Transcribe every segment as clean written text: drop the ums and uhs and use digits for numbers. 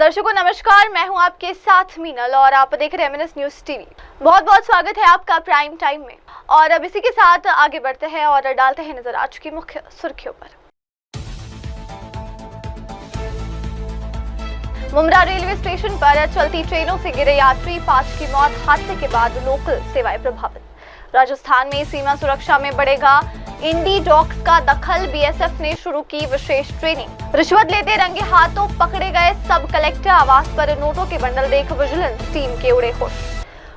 दर्शकों नमस्कार, मैं हूं आपके साथ मीनल और आप देख रहे हैं एमएनएस न्यूज टीवी। बहुत बहुत स्वागत है आपका प्राइम टाइम में। और अब इसी के साथ आगे बढ़ते हैं और डालते हैं नजर आज की मुख्य सुर्खियों पर। मुंब्रा रेलवे स्टेशन पर चलती ट्रेनों से गिरे यात्री, 5 की मौत। हादसे के बाद लोकल सेवाएं प्रभावित। राजस्थान में सीमा सुरक्षा में बढ़ेगा इंडी डॉग्स का दखल, बीएसएफ ने शुरू की विशेष ट्रेनिंग। रिश्वत लेते रंगे हाथों पकड़े गए सब कलेक्टर, आवास पर नोटों के बंडल देख विजिलेंस टीम के उड़े होश।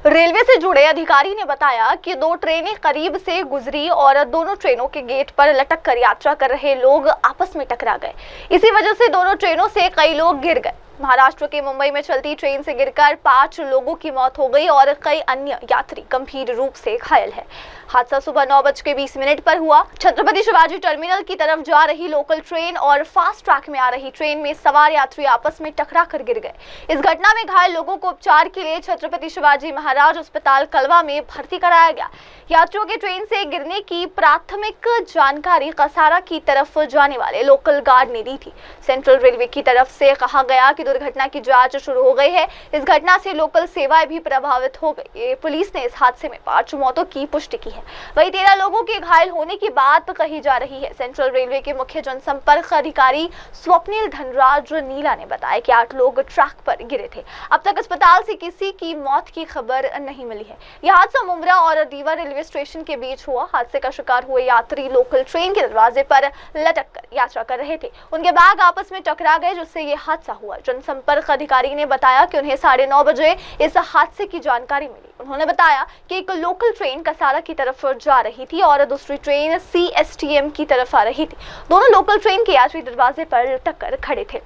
रेलवे से जुड़े अधिकारी ने बताया कि 2 ट्रेनें करीब से गुजरी और दोनों ट्रेनों के गेट पर लटक कर यात्रा कर रहे लोग आपस में टकरा गए। इसी वजह से दोनों ट्रेनों से कई लोग गिर गए। महाराष्ट्र के मुंबई में चलती ट्रेन से गिरकर 5 लोगों की मौत हो गई और कई अन्य यात्री गंभीर रूप से घायल है। हादसा सुबह 9:20 पर हुआ। छत्रपति शिवाजी टर्मिनल की तरफ जा रही लोकल ट्रेन और फास्ट ट्रैक में आ रही ट्रेन में सवार यात्री आपस में टकरा कर गिर गए। इस घटना में घायल लोगों को उपचार के लिए छत्रपति शिवाजी महाराज अस्पताल कलवा में भर्ती कराया गया। यात्रियों के ट्रेन से गिरने की प्राथमिक जानकारी कसारा की तरफ जाने वाले लोकल गार्ड ने दी थी। सेंट्रल रेलवे की तरफ से कहा गया कि दुर्घटना की जांच शुरू हो गई है। इस घटना से लोकल सेवाएं भी प्रभावित हो गई। पुलिस ने इस हादसे में 5 मौतों की पुष्टि की है। वहीं 13 लोगों के घायल होने की बात कही जा रही है। सेंट्रल रेलवे के मुख्य जनसंपर्क अधिकारी स्वप्निल धनराज नीला ने बताया कि 8 लोग ट्रैक पर गिरे थे। अब तक अस्पताल से किसी की मौत की खबर नहीं मिली है। यह हादसा मुंब्रा और दीवा रेलवे स्टेशन के बीच हुआ। हादसे का शिकार हुए यात्री लोकल ट्रेन के दरवाजे पर लटक कर यात्रा कर रहे थे। उनके बैग आपस में टकरा गए, जिससे ये हादसा हुआ। जनसंपर्क अधिकारी ने बताया कि उन्हें 9:30 बजे इस हादसे की जानकारी मिली। उन्होंने बताया कि एक लोकल ट्रेन कसारा की तरफ जा रही थी और दूसरी ट्रेन सीएसटीएम की तरफ आ रही थी। दोनों लोकल ट्रेन के यात्री दरवाजे पर लटक कर खड़े थे।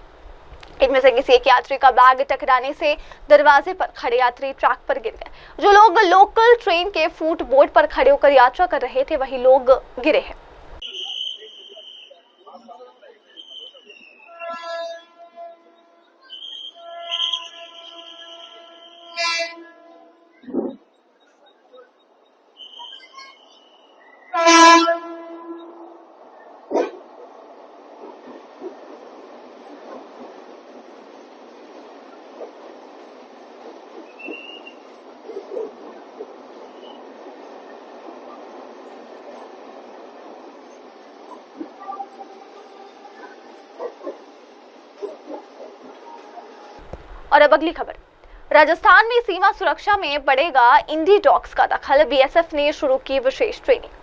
इनमें से किसी एक यात्री का बैग टकराने से दरवाजे पर खड़े यात्री ट्रैक पर गिर गए। जो लोग लोकल ट्रेन के फुट बोर्ड पर खड़े होकर यात्रा कर रहे थे, वही लोग गिरे हैं। और अब अगली खबर। राजस्थान में सीमा सुरक्षा में बढ़ेगा इंडी डॉग्स का दखल, बीएसएफ ने शुरू की विशेष ट्रेनिंग।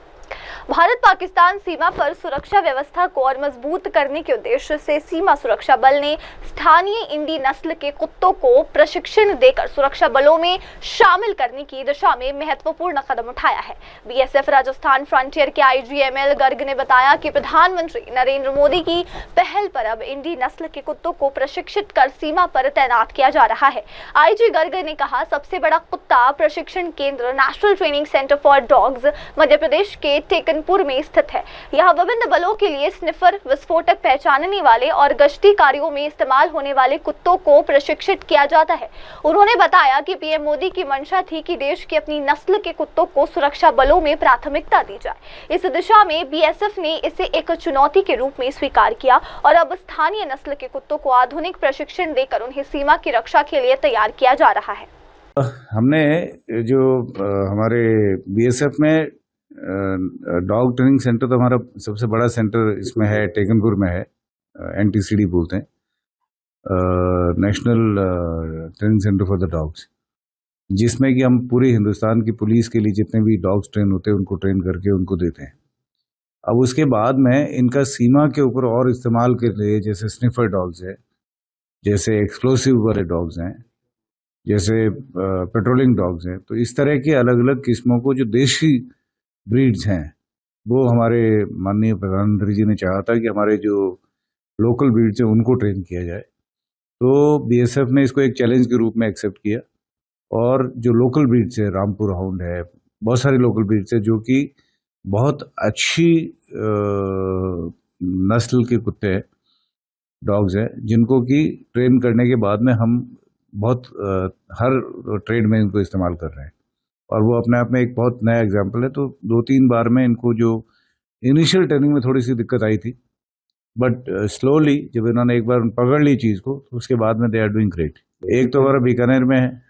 भारत पाकिस्तान सीमा पर सुरक्षा व्यवस्था को और मजबूत करने के उद्देश्य से सीमा सुरक्षा बल ने स्थानीय इंडी नस्ल के कुत्तों को प्रशिक्षण देकर सुरक्षा बलों में शामिल करने की दिशा में महत्वपूर्ण कदम उठाया है। बीएसएफ राजस्थान फ्रंटियर के आईजी एमएल गर्ग ने बताया कि प्रधानमंत्री नरेंद्र मोदी की पहल पर अब इंडी नस्ल के कुत्तों को प्रशिक्षित कर सीमा पर तैनात किया जा रहा है। आईजी गर्ग ने कहा, सबसे बड़ा कुत्ता प्रशिक्षण केंद्र national training centre for dogs Madhya Pradesh के टेकनपुर में स्थित है। यहाँ विभिन्न बलों के लिए स्निफर, विस्फोटक पहचानने वाले और गश्ती कार्यों में इस्तेमाल होने वाले कुत्तों को प्रशिक्षित किया जाता है। उन्होंने बताया कि पीएम मोदी की मंशा थी कि देश की अपनी नस्ल के कुत्तों को सुरक्षा बलों में प्राथमिकता दी जाए। इस दिशा में बीएसएफ ने इसे एक चुनौती के रूप में स्वीकार किया और अब स्थानीय नस्ल के कुत्तों को आधुनिक प्रशिक्षण देकर उन्हें सीमा की रक्षा के लिए तैयार किया जा रहा है। हमने जो हमारे बीएसएफ में डॉग ट्रेनिंग सेंटर, तो हमारा सबसे बड़ा सेंटर इसमें है, टेकनपुर में है, एनटीसीडी बोलते हैं, national training centre for the dogs, जिसमें कि हम पूरे हिंदुस्तान की पुलिस के लिए जितने भी डॉग्स ट्रेन होते हैं उनको ट्रेन करके उनको देते हैं। अब उसके बाद में इनका सीमा के ऊपर और इस्तेमाल के लिए, जैसे स्निफर डॉग्स है, जैसे एक्सप्लोसिव वाले डॉग्स हैं, जैसे पेट्रोलिंग डॉग्स हैं, तो इस तरह की अलग अलग किस्मों को जो देशी ब्रीड्स हैं, वो हमारे माननीय प्रधानमंत्री जी ने चाहा था कि हमारे जो लोकल ब्रीड्स हैं उनको ट्रेन किया जाए। तो बीएसएफ ने इसको एक चैलेंज के रूप में एक्सेप्ट किया और जो लोकल ब्रीड्स है, रामपुर हाउंड है, बहुत सारी लोकल ब्रीड्स है जो कि बहुत अच्छी नस्ल के कुत्ते हैं, डॉग्स हैं, जिनको कि ट्रेन करने के बाद में हम बहुत हर ट्रेड में इनको इस्तेमाल कर रहे हैं और वो अपने आप में एक बहुत नया एग्जाम्पल है। तो 2-3 बार में इनको जो इनिशियल ट्रेनिंग में थोड़ी सी दिक्कत आई थी, बट स्लोली जब इन्होंने एक बार पकड़ ली चीज़ को तो उसके बाद में दे आर डूइंग ग्रेट। एक तो हमारा बीकानेर में है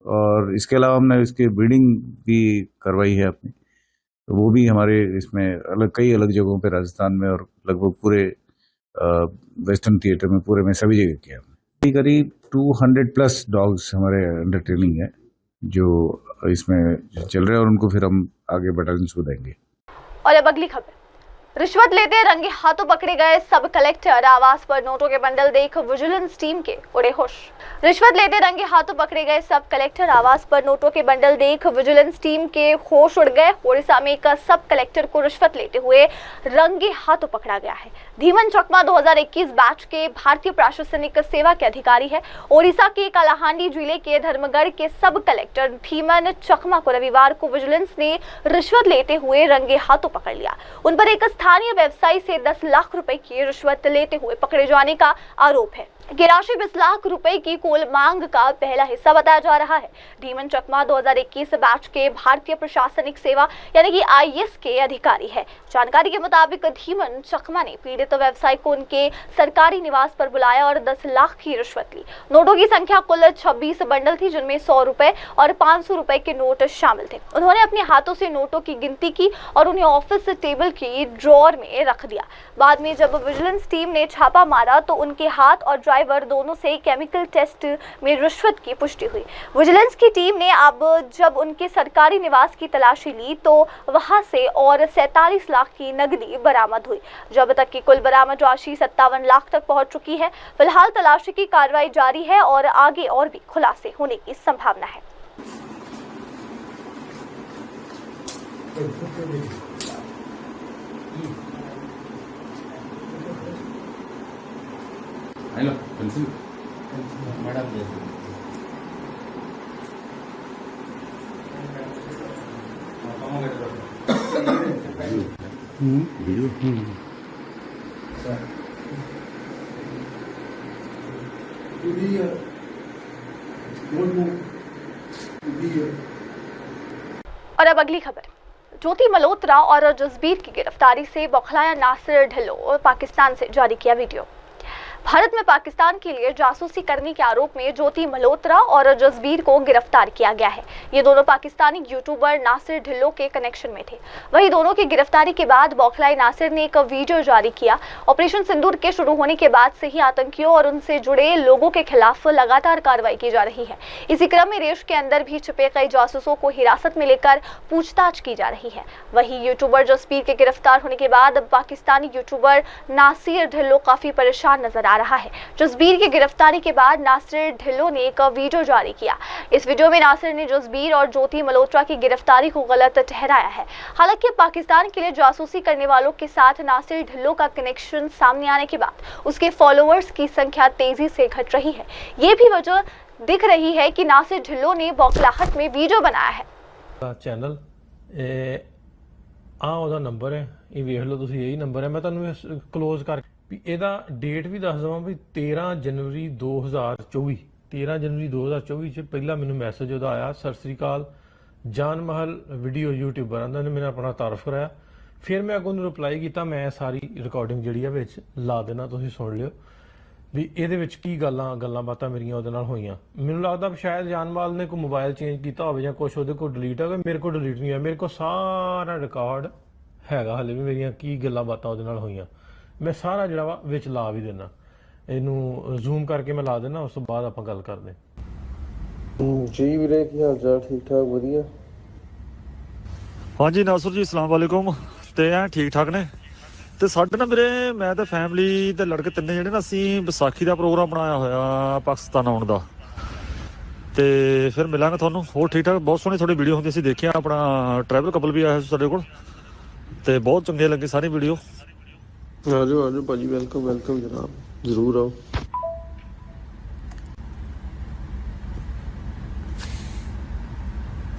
और इसके अलावा हमने इसकी ब्रीडिंग भी करवाई है अपनी, तो वो भी हमारे इसमें कई अलग जगहों पे राजस्थान में और लगभग पूरे वेस्टर्न थिएटर में पूरे में सभी जगह किया हमने। करीब 200+ डॉग्स हमारे अंडर ट्रेनिंग है जो इसमें चल रहे हैं और उनको फिर हम आगे बटालियंस को देंगे। और अब अगली खबर, रिश्वत लेते रंगे हाथों पकड़े गए सब कलेक्टर, आवास पर नोटों के बंडल देख विजिलेंस टीम के उड़े होश। रिश्वत लेते रंगे हाथों पकड़े गए सब कलेक्टर, आवास पर नोटों के बंडल देख विजिलेंस टीम के होश उड़ गए। ओडिशा में एक सब कलेक्टर को रिश्वत लेते हुए रंगे हाथों पकड़ा गया है। धीमन चकमा 2021 बैच के भारतीय प्रशासनिक सेवा के अधिकारी है। ओडिशा के कालाहांडी जिले के धर्मगढ़ के सब कलेक्टर धीमन चकमा को रविवार को विजिलेंस ने रिश्वत लेते हुए रंगे हाथों पकड़ लिया। उन पर एक स्थानीय व्यवसायी से 10 लाख रुपए की रिश्वत लेते हुए पकड़े जाने का आरोप है। ये राशि 20 लाख रुपए की कुल मांग का पहला हिस्सा बताया जा रहा है। धीमन चकमा 2021 बैच के भारतीय प्रशासनिक सेवा यानी कि IAS के अधिकारी है। जानकारी के मुताबिक धीमन चकमा ने पीड़ित व्यवसायी को उनके सरकारी निवास पर बुलाया और 10 लाख की रिश्वत ली। नोटों की संख्या कुल 26 बंडल थी, जिनमें 100 रुपए और 500 रुपए के नोट शामिल थे। उन्होंने अपने हाथों से नोटों की गिनती की और उन्हें ऑफिस टेबल की ड्रॉर में रख दिया। बाद में जब विजिलेंस टीम ने छापा मारा तो उनके हाथ और ड्राइवर दोनों से केमिकल टेस्ट में रिश्वत की पुष्टि हुई। विजिलेंस की टीम ने अब जब उनके सरकारी निवास की तलाशी ली तो वहां से और 47 लाख की नकदी बरामद हुई। जब तक की कुल बरामद राशि 57 लाख तक पहुंच चुकी है। फिलहाल तलाशी की कार्रवाई जारी है और आगे और भी खुलासे होने की संभावना है। हेलो पेंसिल मैडम और अब अगली खबर, ज्योति मल्होत्रा और जसबीर की गिरफ्तारी से बौखलाया नासिर ढिल्लों और पाकिस्तान से जारी किया वीडियो। भारत में पाकिस्तान के लिए जासूसी करने के आरोप में ज्योति मल्होत्रा और जसबीर को गिरफ्तार किया गया है। ये दोनों पाकिस्तानी यूट्यूबर नासिर ढिल्लों के कनेक्शन में थे। वहीं दोनों की गिरफ्तारी के बाद बौखलाए नासिर ने एक वीडियो जारी किया। ऑपरेशन सिंदूर के शुरू होने के बाद से ही आतंकियों और उनसे जुड़े लोगों के खिलाफ लगातार कार्रवाई की जा रही है। इसी क्रम में देश के अंदर भी छिपे कई जासूसों को हिरासत में लेकर पूछताछ की जा रही है। वहीं यूट्यूबर जसबीर के गिरफ्तार होने के बाद पाकिस्तानी यूट्यूबर नासिर ढिल्लों काफी परेशान नजर आ रहा है। जसबीर की गिरफ्तारी के बाद नासिर ढिल्लों ने एक वीडियो जारी किया। इस वीडियो में नासिर ने जसबीर और ज्योति मल्होत्रा की गिरफ्तारी को गलत ठहराया है। हालांकि पाकिस्तान के लिए जासूसी करने वालों के साथ नासिर ढिल्लों का कनेक्शन सामने आने के बाद उसके फॉलोअर्स की संख्या तेजी से घट रही है। ये भी वजह दिख रही है कि नासिर ढिल्लों ने बौखलाहट में वीडियो बनाया है। चैनल ਉਹਦਾ ਨੰਬਰ ਹੈ, ਇਹ ਵੇਖ ਲਓ ਤੁਸੀਂ, ਇਹੀ ਨੰਬਰ ਹੈ। ਮੈਂ ਤੁਹਾਨੂੰ ਕਲੋਜ਼ ਕਰ ਵੀ ਇਹਦਾ ਡੇਟ ਵੀ ਦੱਸ ਦਵਾਂ ਵੀ 13 ਜਨਵਰੀ 2024 ਚ ਪਹਿਲਾ ਮੈਨੂੰ ਮੈਸੇਜ ਉਹਦਾ ਆਇਆ, ਸਤਿ ਸ੍ਰੀ ਅਕਾਲ ਜਾਨ ਮਹਲ ਵੀਡੀਓ ਯੂਟਿਊਬਰ, ਉਹਨਾਂ ਨੇ ਮੈਨੂੰ ਆਪਣਾ ਤਾਰਫ ਕਰਾਇਆ। ਫਿਰ ਮੈਂ ਅੱਗੋਂ ਨੂੰ ਰਿਪਲਾਈ ਕੀਤਾ, ਮੈਂ ਸਾਰੀ ਰਿਕਾਰਡਿੰਗ ਜਿਹੜੀ ਆ ਵਿੱਚ ਲਾ ਦੇਣਾ, ਤੁਸੀਂ ਸੁਣ ਲਿਓ ਵੀ ਇਹਦੇ ਵਿੱਚ ਕੀ ਗੱਲਾਂ ਬਾਤਾਂ ਮੇਰੀਆਂ ਉਹਦੇ ਨਾਲ ਹੋਈਆਂ। ਮੈਨੂੰ ਲੱਗਦਾ ਸ਼ਾਇਦ ਜਾਨਮਾਲ ਨੇ ਕੋਈ ਮੋਬਾਈਲ ਚੇਂਜ ਕੀਤਾ ਹੋਵੇ ਜਾਂ ਕੁਛ ਉਹਦੇ ਕੋਲ ਡਿਲੀਟ ਹੋ ਗਿਆ। ਮੇਰੇ ਕੋਲ ਡਿਲੀਟ ਨਹੀਂ ਹੋਇਆ, ਮੇਰੇ ਕੋਲ ਸਾਰਾ ਰਿਕਾਰਡ ਹੈਗਾ ਹਲੇ ਵੀ, ਮੇਰੀਆਂ ਕੀ ਗੱਲਾਂ ਬਾਤਾਂ ਉਹਦੇ ਨਾਲ ਹੋਈਆਂ। ਮੈਂ ਸਾਰਾ ਜਿਹੜਾ ਵਾ ਵਿੱਚ ਲਾ ਵੀ ਦੇਣਾ, ਇਹਨੂੰ ਜ਼ੂਮ ਕਰਕੇ ਮੈਂ ਲਾ ਦੇਣਾ, ਉਸ ਤੋਂ ਬਾਅਦ ਆਪਾਂ ਗੱਲ ਕਰਦੇ। ਜੀ ਵੀਰੇ, ਕੀ ਹਾਲ ਚਾਲ? ਠੀਕ ਠਾਕ, ਵਧੀਆ। ਹਾਂਜੀ ਨਾਸਰ ਜੀ, ਅਸਲਾਮ ਵਾਲੇਕੁਮ। ਤੇ ਐ ਠੀਕ ਠਾਕ ਨੇ। ਤੇ ਸਾਡੇ ਨਾ ਵੀਰੇ, ਮੈਂ ਤੇ ਫੈਮਿਲੀ ਤੇ ਲੜਕੇ ਤਿੰਨੇ ਜਿਹੜੇ ਨਾ, ਅਸੀਂ ਵਿਸਾਖੀ ਦਾ ਪ੍ਰੋਗਰਾਮ ਬਣਾਇਆ ਹੋਇਆ ਪਾਕਿਸਤਾਨ ਆਉਣ ਦਾ। ਤੇ ਫਿਰ ਮਿਲਾਂਗੇ ਤੁਹਾਨੂੰ। ਹੋਰ ਠੀਕ ਠਾਕ, ਬਹੁਤ ਸੋਹਣੀ ਤੁਹਾਡੀ ਵੀਡੀਓ ਹੁੰਦੀ, ਅਸੀਂ ਦੇਖਿਆ। ਆਪਣਾ ਟਰੈਵਲ ਕਪਲ ਵੀ ਆਇਆ ਸੀ ਸਾਡੇ ਕੋਲ ਤੇ ਬਹੁਤ ਚੰਗੇ ਲੱਗੇ ਸਾਰੀ ਵੀਡੀਓ। ਆਜੋ ਆਜੋ ਭਾਜੀ, ਵੈਲਕਮ ਵੈਲਕਮ ਜਨਾਬ, ਜ਼ਰੂਰ ਆਓ।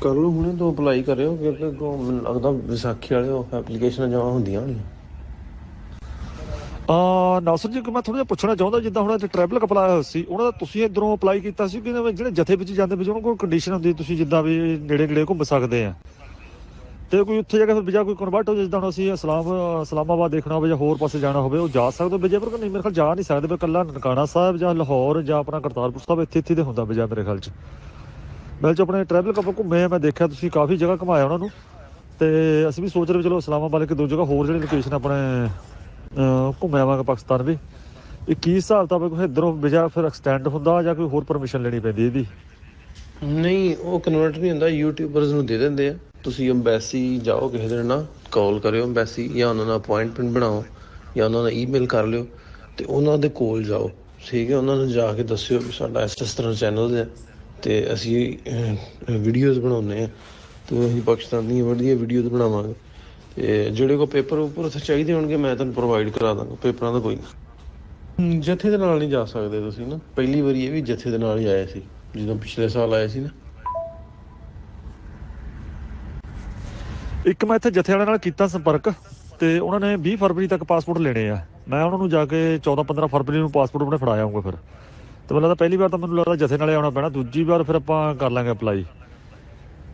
ਕਰ ਲਓ ਹੁਣੇ ਤੋਂ ਅਪਲਾਈ ਕਰਿਓ, ਕਿਉਂਕਿ ਮੈਨੂੰ ਲੱਗਦਾ ਵਿਸਾਖੀ ਵਾਲੇ ਐਪਲੀਕੇਸ਼ਨਾਂ ਜਮ੍ਹਾਂ ਹੁੰਦੀਆਂ ਹੋਣੀਆਂ। ਨਾਸਰ ਜੀ, ਮੈਂ ਥੋੜਾ ਜਿਹਾ ਪੁੱਛਣਾ ਚਾਹੁੰਦਾ, ਜਿੱਦਾਂ ਹੁਣ ਟਰੈਵਲ ਕਪਲ ਆਇਆ ਹੋਇਆ ਸੀ, ਉਹਨਾਂ ਦਾ ਤੁਸੀਂ ਇੱਧਰੋਂ ਅਪਲਾਈ ਕੀਤਾ ਸੀ ਕਿ ਜਿਹੜੇ ਜਥੇ ਵਿੱਚ ਜਾਂਦੇ ਵਿੱਚ ਉਹਨਾਂ ਕੋਲ ਕੰਡੀਸ਼ਨ ਹੁੰਦੀ, ਤੁਸੀਂ ਜਿੱਦਾਂ ਵੀ ਨੇੜੇ ਨੇੜੇ ਘੁੰਮ ਸਕਦੇ ਆ, ਤੇ ਕੋਈ ਉੱਥੇ ਜਾ ਕੇ ਫਿਰ ਵੀਜ਼ਾ ਕੋਈ ਕਨਵਰਟ ਹੋ ਜਿੱਦਾਂ ਹੁਣ ਅਸੀਂ ਇਸਲਾਮਾਬਾਦ ਦੇਖਣਾ ਹੋਵੇ ਜਾਂ ਹੋਰ ਪਾਸੇ ਜਾਣਾ ਹੋਵੇ ਉਹ ਜਾ ਸਕਦੇ ਵੀਜ਼ੇ ਪਰ ਨਹੀਂ ਮੇਰੇ ਖਿਆਲ ਜਾ ਨਹੀਂ ਸਕਦੇ, ਪਰ ਇਕੱਲਾ ਨਨਕਾਣਾ ਸਾਹਿਬ ਜਾਂ ਲਾਹੌਰ ਜਾਂ ਆਪਣਾ ਕਰਤਾਰਪੁਰ ਸਾਹਿਬ ਇੱਥੇ ਤੇ ਹੁੰਦਾ ਵੀਜ਼ਾ ਮੇਰੇ ਖਿਆਲ 'ਚ। ਮੈਂ 'ਚ ਆਪਣੇ ਟਰੈਵਲ ਕਪ ਘੁੰਮੇ ਆ, ਮੈਂ ਦੇਖਿਆ ਤੁਸੀਂ ਕਾਫੀ ਜਗ੍ਹਾ ਘੁਮਾਇਆ ਉਹਨਾਂ ਨੂੰ, ਤੇ ਅਸੀਂ ਵੀ ਸੋਚ ਰਹੇ ਵੀ ਚਲੋ ਇਸਲਾਮਾਬਾਦ ਇੱਕ ਦੋ ਜਗ੍ਹਾ ਹੋਰ ਜਿਹੜੀ ਲੋਕੇਸ਼ਨ ਆਪਣੇ ਘੁੰਮ ਆਵਾਂਗੇ ਪਾਕਿਸਤਾਨ ਵੀ। ਇਹ ਕੀ ਹਿਸਾਬ ਤਾਂ ਕੋਈ ਇੱਧਰੋਂ ਵੀਜ਼ਾ ਫਿਰ ਐਕਸਟੈਂਡ ਹੁੰਦਾ ਜਾਂ ਕੋਈ ਹੋਰ ਪਰਮਿਸ਼ਨ ਲੈਣੀ ਪੈਂਦੀ ਇਹਦੀ? ਨਹੀਂ, ਉਹ ਕਨਵਰਟ ਨਹੀਂ ਹੁੰਦਾ, ਯੂਟਿਊਬਰਸ ਨੂੰ ਦੇ ਦਿੰਦੇ ਆ। ਤੁਸੀਂ ਅੰਬੈਸੀ ਜਾਓ, ਕਿਸੇ ਦਿਨ ਨਾ ਕਾਲ ਕਰਿਓ ਅੰਬੈਸੀ, ਜਾਂ ਉਹਨਾਂ ਨਾਲ ਅਪਾਇੰਟਮੈਂਟ ਬਣਾਓ ਜਾਂ ਉਹਨਾਂ ਨਾਲ ਈਮੇਲ ਕਰ ਲਿਓ ਅਤੇ ਉਹਨਾਂ ਦੇ ਕੋਲ ਜਾਓ, ਠੀਕ ਹੈ। ਉਹਨਾਂ ਨੂੰ ਜਾ ਕੇ ਦੱਸਿਓ ਵੀ ਸਾਡਾ ਇਸ ਤਰ੍ਹਾਂ ਚੈਨਲ ਹੈ ਅਤੇ ਅਸੀਂ ਵੀਡੀਓਜ਼ ਬਣਾਉਂਦੇ ਹਾਂ ਅਤੇ ਅਸੀਂ ਪਾਕਿਸਤਾਨੀ ਵਧੀਆ ਵੀਡੀਓਜ਼ ਬਣਾਵਾਂਗੇ, ਅਤੇ ਜਿਹੜੇ ਕੋਲ ਪੇਪਰ ਉੱਪਰ ਉੱਥੇ ਚਾਹੀਦੇ ਹੋਣਗੇ ਮੈਂ ਤੁਹਾਨੂੰ ਪ੍ਰੋਵਾਈਡ ਕਰਾ ਦਾਂਗਾ। ਪੇਪਰਾਂ ਦਾ ਕੋਈ ਨਹੀਂ। ਜਥੇ ਦੇ ਨਾਲ ਨਹੀਂ ਜਾ ਸਕਦੇ ਤੁਸੀਂ ਨਾ, ਪਹਿਲੀ ਵਾਰੀ ਇਹ ਵੀ ਜਥੇ ਦੇ ਨਾਲ ਹੀ ਆਏ ਸੀ ਜਦੋਂ ਪਿਛਲੇ ਸਾਲ ਆਏ ਸੀ ਨਾ। ਇੱਕ ਮੈਂ ਇੱਥੇ ਜਥੇ ਵਾਲਿਆਂ ਨਾਲ ਕੀਤਾ ਸੰਪਰਕ, ਤੇ ਉਹਨਾਂ ਨੇ 20 ਫਰਵਰੀ ਤੱਕ ਪਾਸਪੋਰਟ ਲੈਣੇ ਆ। ਮੈਂ ਉਹਨਾਂ ਨੂੰ ਜਾ ਕੇ 14-15 ਫਰਵਰੀ ਨੂੰ ਪਾਸਪੋਰਟ ਆਪਣੇ ਫੜਾ ਆਊਂਗਾ ਫਿਰ। ਤੇ ਮੈਨੂੰ ਲੱਗਦਾ ਪਹਿਲੀ ਵਾਰ ਤਾਂ ਮੈਨੂੰ ਲੱਗਦਾ ਜਥੇ ਨਾਲੇ ਆਉਣਾ ਪੈਣਾ, ਦੂਜੀ ਵਾਰ ਫਿਰ ਆਪਾਂ ਕਰ ਲਾਂਗੇ ਅਪਲਾਈ।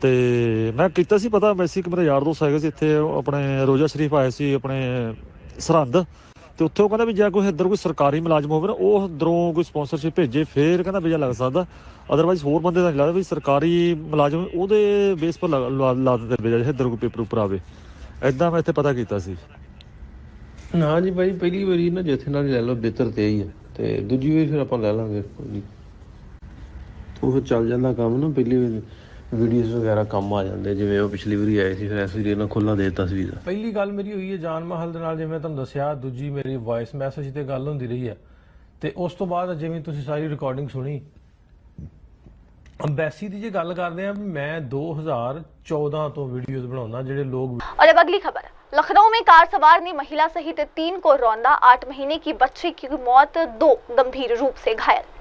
ਤੇ ਮੈਂ ਕੀਤਾ ਸੀ ਪਤਾ, ਵੈਸੇ ਇੱਕ ਮੇਰਾ ਯਾਰ ਦੋਸਤ ਹੈਗਾ ਸੀ ਇੱਥੇ ਆਪਣੇ ਰੋਜ਼ਾ ਸ਼ਰੀਫ ਆਏ ਸੀ ਆਪਣੇ ਸਰਹੰਦ, ਤੇ ਉੱਥੇ ਉਹ ਕਹਿੰਦਾ ਵੀ ਜੇ ਕੋਈ ਇੱਧਰ ਕੋਈ ਸਰਕਾਰੀ ਮੁਲਾਜ਼ਮ ਹੋਵੇ ਨਾ ਉਹ ਇੱਧਰੋਂ ਕੋਈ ਸਪੋਂਸਰਸ਼ਿਪ ਭੇਜੇ ਫਿਰ ਕਹਿੰਦਾ ਵੀਜ਼ਾ ਲੱਗ ਸਕਦਾ, ਅਦਰਵਾਈਜ਼ ਹੋਰ ਬੰਦੇ ਦਾ ਨਹੀਂ ਲੱਗਦਾ ਵੀ ਸਰਕਾਰੀ ਮੁਲਾਜ਼ਮ ਉਹਦੇ ਬੇਸ ਪਰ ਲਾ ਦਿੰਦੇ ਵੀਜ਼ਾ ਜੇ ਇੱਧਰ ਕੋਈ ਪੇਪਰ ਉੱਪਰ ਆਵੇ। ਇੱਦਾਂ ਮੈਂ ਇੱਥੇ ਪਤਾ ਕੀਤਾ ਸੀ। ਨਾ ਜੀ ਭਾਈ, ਪਹਿਲੀ ਵਾਰੀ ਨਾ ਜਥੇ ਨਾਲ ਲੈ ਲਓ, ਬਿਹਤਰ ਤੇ ਹੀ ਹੈ, ਅਤੇ ਦੂਜੀ ਵਾਰੀ ਫਿਰ ਆਪਾਂ ਲੈ ਲਾਂਗੇ ਕੋਈ ਨਹੀਂ। ਉਹ ਫਿਰ ਚੱਲ ਜਾਂਦਾ ਕੰਮ ਨਾ, ਪਹਿਲੀ ਵਾਰੀ ਵੀਡੀਓਜ਼ ਵਗੈਰਾ ਕੰਮ ਆ ਜਾਂਦੇ, ਜਿਵੇਂ ਉਹ ਪਿਛਲੀ ਵਾਰੀ ਆਏ ਸੀ ਫਿਰ ਇਸ ਵਾਰੀ ਇਹਨਾਂ ਖੁੱਲ੍ਹਾ ਦੇ ਦਿੱਤਾ ਸੀ ਵੀਜ਼ਾ। ਪਹਿਲੀ ਗੱਲ ਮੇਰੀ ਹੋਈ ਹੈ ਜਾਨ ਮਹਲ ਦੇ ਨਾਲ, ਜਿਵੇਂ ਤੁਹਾਨੂੰ ਦੱਸਿਆ, ਦੂਜੀ ਮੇਰੀ ਵੌਇਸ ਮੈਸੇਜ ਤੇ ਗੱਲ ਹੁੰਦੀ ਰਹੀ ਹੈ, ਤੇ ਉਸ ਤੋਂ ਬਾਅਦ ਜਿਵੇਂ ਤੁਸੀਂ ਸਾਰੀ ਰਿਕਾਰਡਿੰਗ ਸੁਣੀ। ਅੰਬੈਸੀ ਦੀ ਜੇ ਗੱਲ ਕਰਦੇ ਆ, ਮੈਂ 2014 ਤੋਂ वीडियोज बनाना ਜਿਹੜੇ लोग। और अब अगली खबर, लखनऊ में कार सवार ने महिला सहित 3 को रौंदा, 8 महीने की बच्ची की मौत, 2 गंभीर रूप से घायल।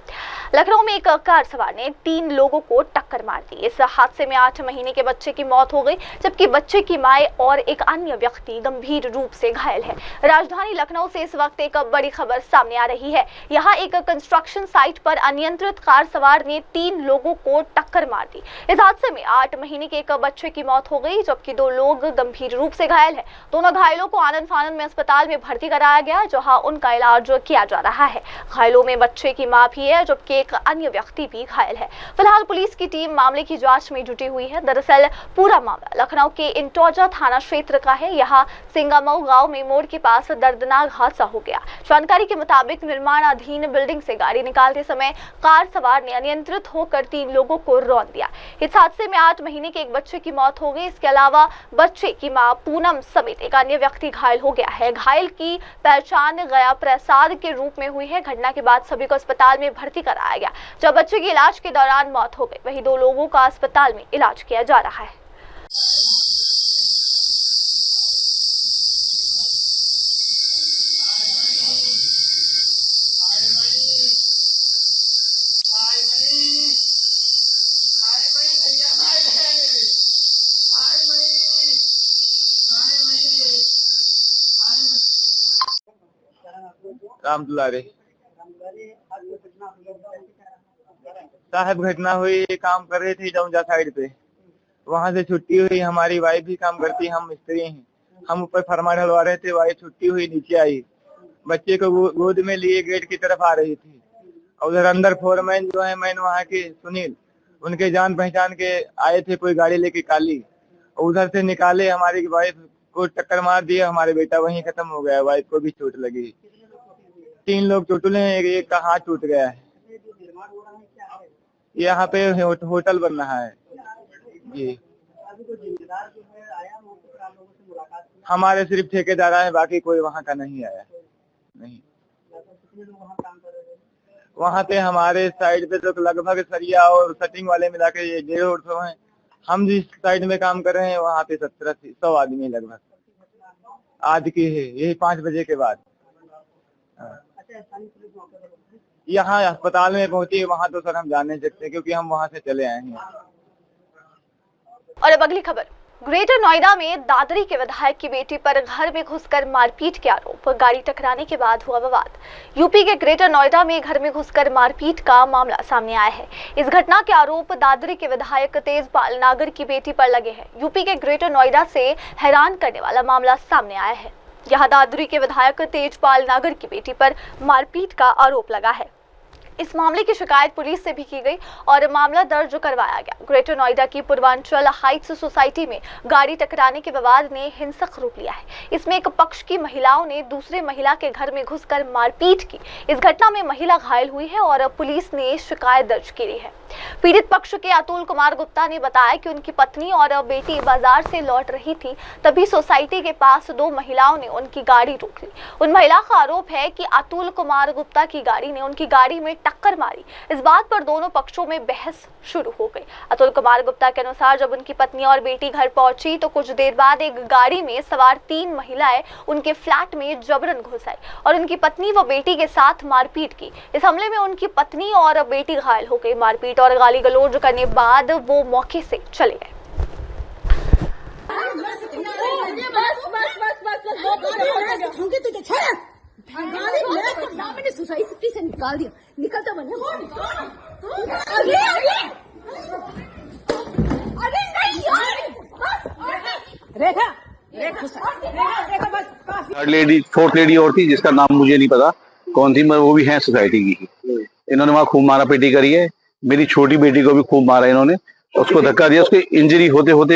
लखनऊ में एक कार सवार ने 3 लोगों को टक्कर मार दी। इस हादसे में 8 महीने के बच्चे की मौत हो गई, जबकि बच्चे की मां और एक अन्य व्यक्ति गंभीर रूप से घायल है। राजधानी लखनऊ से इस वक्त एक बड़ी खबर सामने आ रही है। यहाँ एक कंस्ट्रक्शन साइट पर अनियंत्रित कार सवार ने 3 लोगों को टक्कर मार दी। इस हादसे में 8 महीने के एक बच्चे की मौत हो गई, जबकि 2 लोग गंभीर रूप से घायल है। दोनों घायलों को आनन फानन में अस्पताल में भर्ती कराया गया, जहाँ उनका इलाज किया जा रहा है। घायलों में बच्चे की मां भी है, जबकि एक अन्य व्यक्ति भी घायल है। फिलहाल पुलिस की टीम मामले की जांच में जुटी हुई है। दरअसल पूरा मामला लखनऊ के इंटौजा थाना क्षेत्र का है। यहाँ सिंगामऊ गांव में मोड़ के पास दर्दनाक हादसा हो गया। जानकारी के मुताबिक निर्माणाधीन बिल्डिंग से गाड़ी निकालते समय कार सवार ने अनियंत्रित होकर 3 लोगों को रौंद दिया। इस हादसे में 8 महीने के एक बच्चे की मौत हो गई। इसके अलावा बच्चे की मां पूनम समेत एक अन्य व्यक्ति घायल हो गया है। घायल की पहचान गया प्रसाद के रूप में हुई है। घटना के बाद सभी को अस्पताल में भर्ती कराया गया। जब बच्चे की इलाज के दौरान मौत हो गई, वहीं 2 लोगों का अस्पताल में इलाज किया जा रहा है। राम दुलारे साहब, घटना हुई, काम कर रहे थे जौजा साइड पे, वहां से छुट्टी हुई। हमारी वाइफ भी काम करती, हम मिस्त्री हैं। हम ऊपर फरमा ढलवा रहे थे, वाइफ छुट्टी हुई नीचे आई, बच्चे को गोद में लिए गेट की तरफ आ रही थी। और उधर अंदर फोरमैन जो है मैन वहाँ के सुनील, उनके जान पहचान के आए थे कोई गाड़ी लेके काली, और उधर से निकाले, हमारी वाइफ को टक्कर मार दिया। हमारे बेटा वहीं खत्म हो गया, वाइफ को भी चोट लगी। 3 लोग चोटुले हैं, एक का हाथ टूट गया है। यहाँ पे होटल बन रहा है जी। हमारे सिर्फ ठेकेदार आए, बाकी कोई वहाँ का नहीं आया। नहीं, वहाँ पे हमारे साइड पे तो लगभग सरिया और सेटिंग वाले मिला के 150 हैं। हम जिस साइड में काम कर रहे हैं वहाँ पे 70-100 आदमी लगभग आज की है, यही 5 बजे के बाद। यहाँ अस्पताल में पहुंची, वहाँ तो सर हम जान नहीं सकते क्योंकि हम वहाँ से चले आए हैं। और अब अगली खबर, ग्रेटर नोएडा में दादरी के विधायक की बेटी पर घर में घुसकर मारपीट के आरोप, गाड़ी टकराने के बाद हुआ विवाद। यूपी के ग्रेटर नोएडा में घर में घुसकर मारपीट का मामला सामने आया है। इस घटना के आरोप दादरी के विधायक तेजपाल नागर की बेटी पर लगे हैं। यूपी के ग्रेटर नोएडा से हैरान करने वाला मामला सामने आया है। यहाँ दादरी के विधायक तेजपाल नागर की बेटी पर मारपीट का आरोप लगा है। इस मामले की शिकायत पुलिस से भी की गई और मामला दर्ज करवाया गया। ग्रेटर नोएडा की पूर्वांचल हाइट्स सोसाइटी में गाड़ी टकराने के विवाद ने हिंसक रूप लिया है। इसमें एक पक्ष की महिलाओं ने दूसरे महिला के घर में घुसकर मारपीट की। इस घटना में महिला घायल हुई है और पुलिस ने शिकायत दर्ज की है। पीड़ित पक्ष के अतुल कुमार गुप्ता ने बताया कि उनकी पत्नी और बेटी बाजार से लौट रही थी, तभी सोसाइटी के पास दो महिलाओं ने उनकी गाड़ी रोक ली। उन महिला का आरोप है कि अतुल कुमार गुप्ता की गाड़ी ने उनकी गाड़ी में टक्कर मारी। इस बात पर दोनों पक्षों में बहस शुरू हो गई। अतुल कुमार गुप्ता के अनुसार जब उनकी पत्नी और बेटी घर पहुंची तो कुछ देर बाद एक गाड़ी में सवार 3 महिलाएं उनके फ्लैट में जबरन घुस आई और उनकी पत्नी व बेटी के साथ मारपीट की। इस हमले में उनकी पत्नी और बेटी घायल हो गई। मारपीट और गाली गलौज करने बाद वो मौके से चले गए। मैंने सोसाइटी से निकाल दिया, निकलता बने। अरे नहीं रेखा थर्ड लेडी, फोर्थ लेडी और थी जिसका नाम मुझे नहीं पता कौन थी, मगर वो भी है सोसाइटी की। इन्होंने वहां खूब मारा पीटी करी है। मेरी छोटी बेटी को भी खूब मारा इन्होंने, उसको धक्का दिया। उसकी इंजरी होते होते,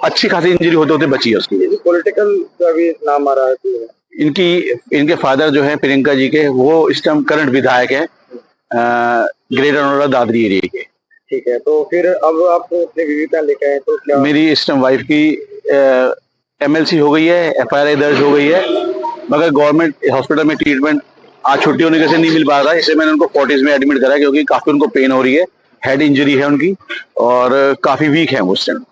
अच्छी खासी इंजरी होते होते बची है उसकी। पॉलिटिकल का भी नाम आ रहा है। इनके फादर जो है प्रियंका जी के, वो इस टाइम करंट विधायक है ग्रेटर नोएडा दादरी एरिया के। ठीक है, तो फिर अब आप अपने बीवी का लेके आए तो क्या? मेरी इस टाइम वाइफ की MLC हो गई है, FIR दर्ज हो गई है, मगर गवर्नमेंट हॉस्पिटल में ट्रीटमेंट आज छुट्टी होने से नहीं मिल पा रहा है। इसलिए मैंने उनको फोर्टिस में एडमिट करा क्योंकि काफी उनको पेन हो रही है, हेड इंजरी है उनकी और काफी वीक है उस टाइम।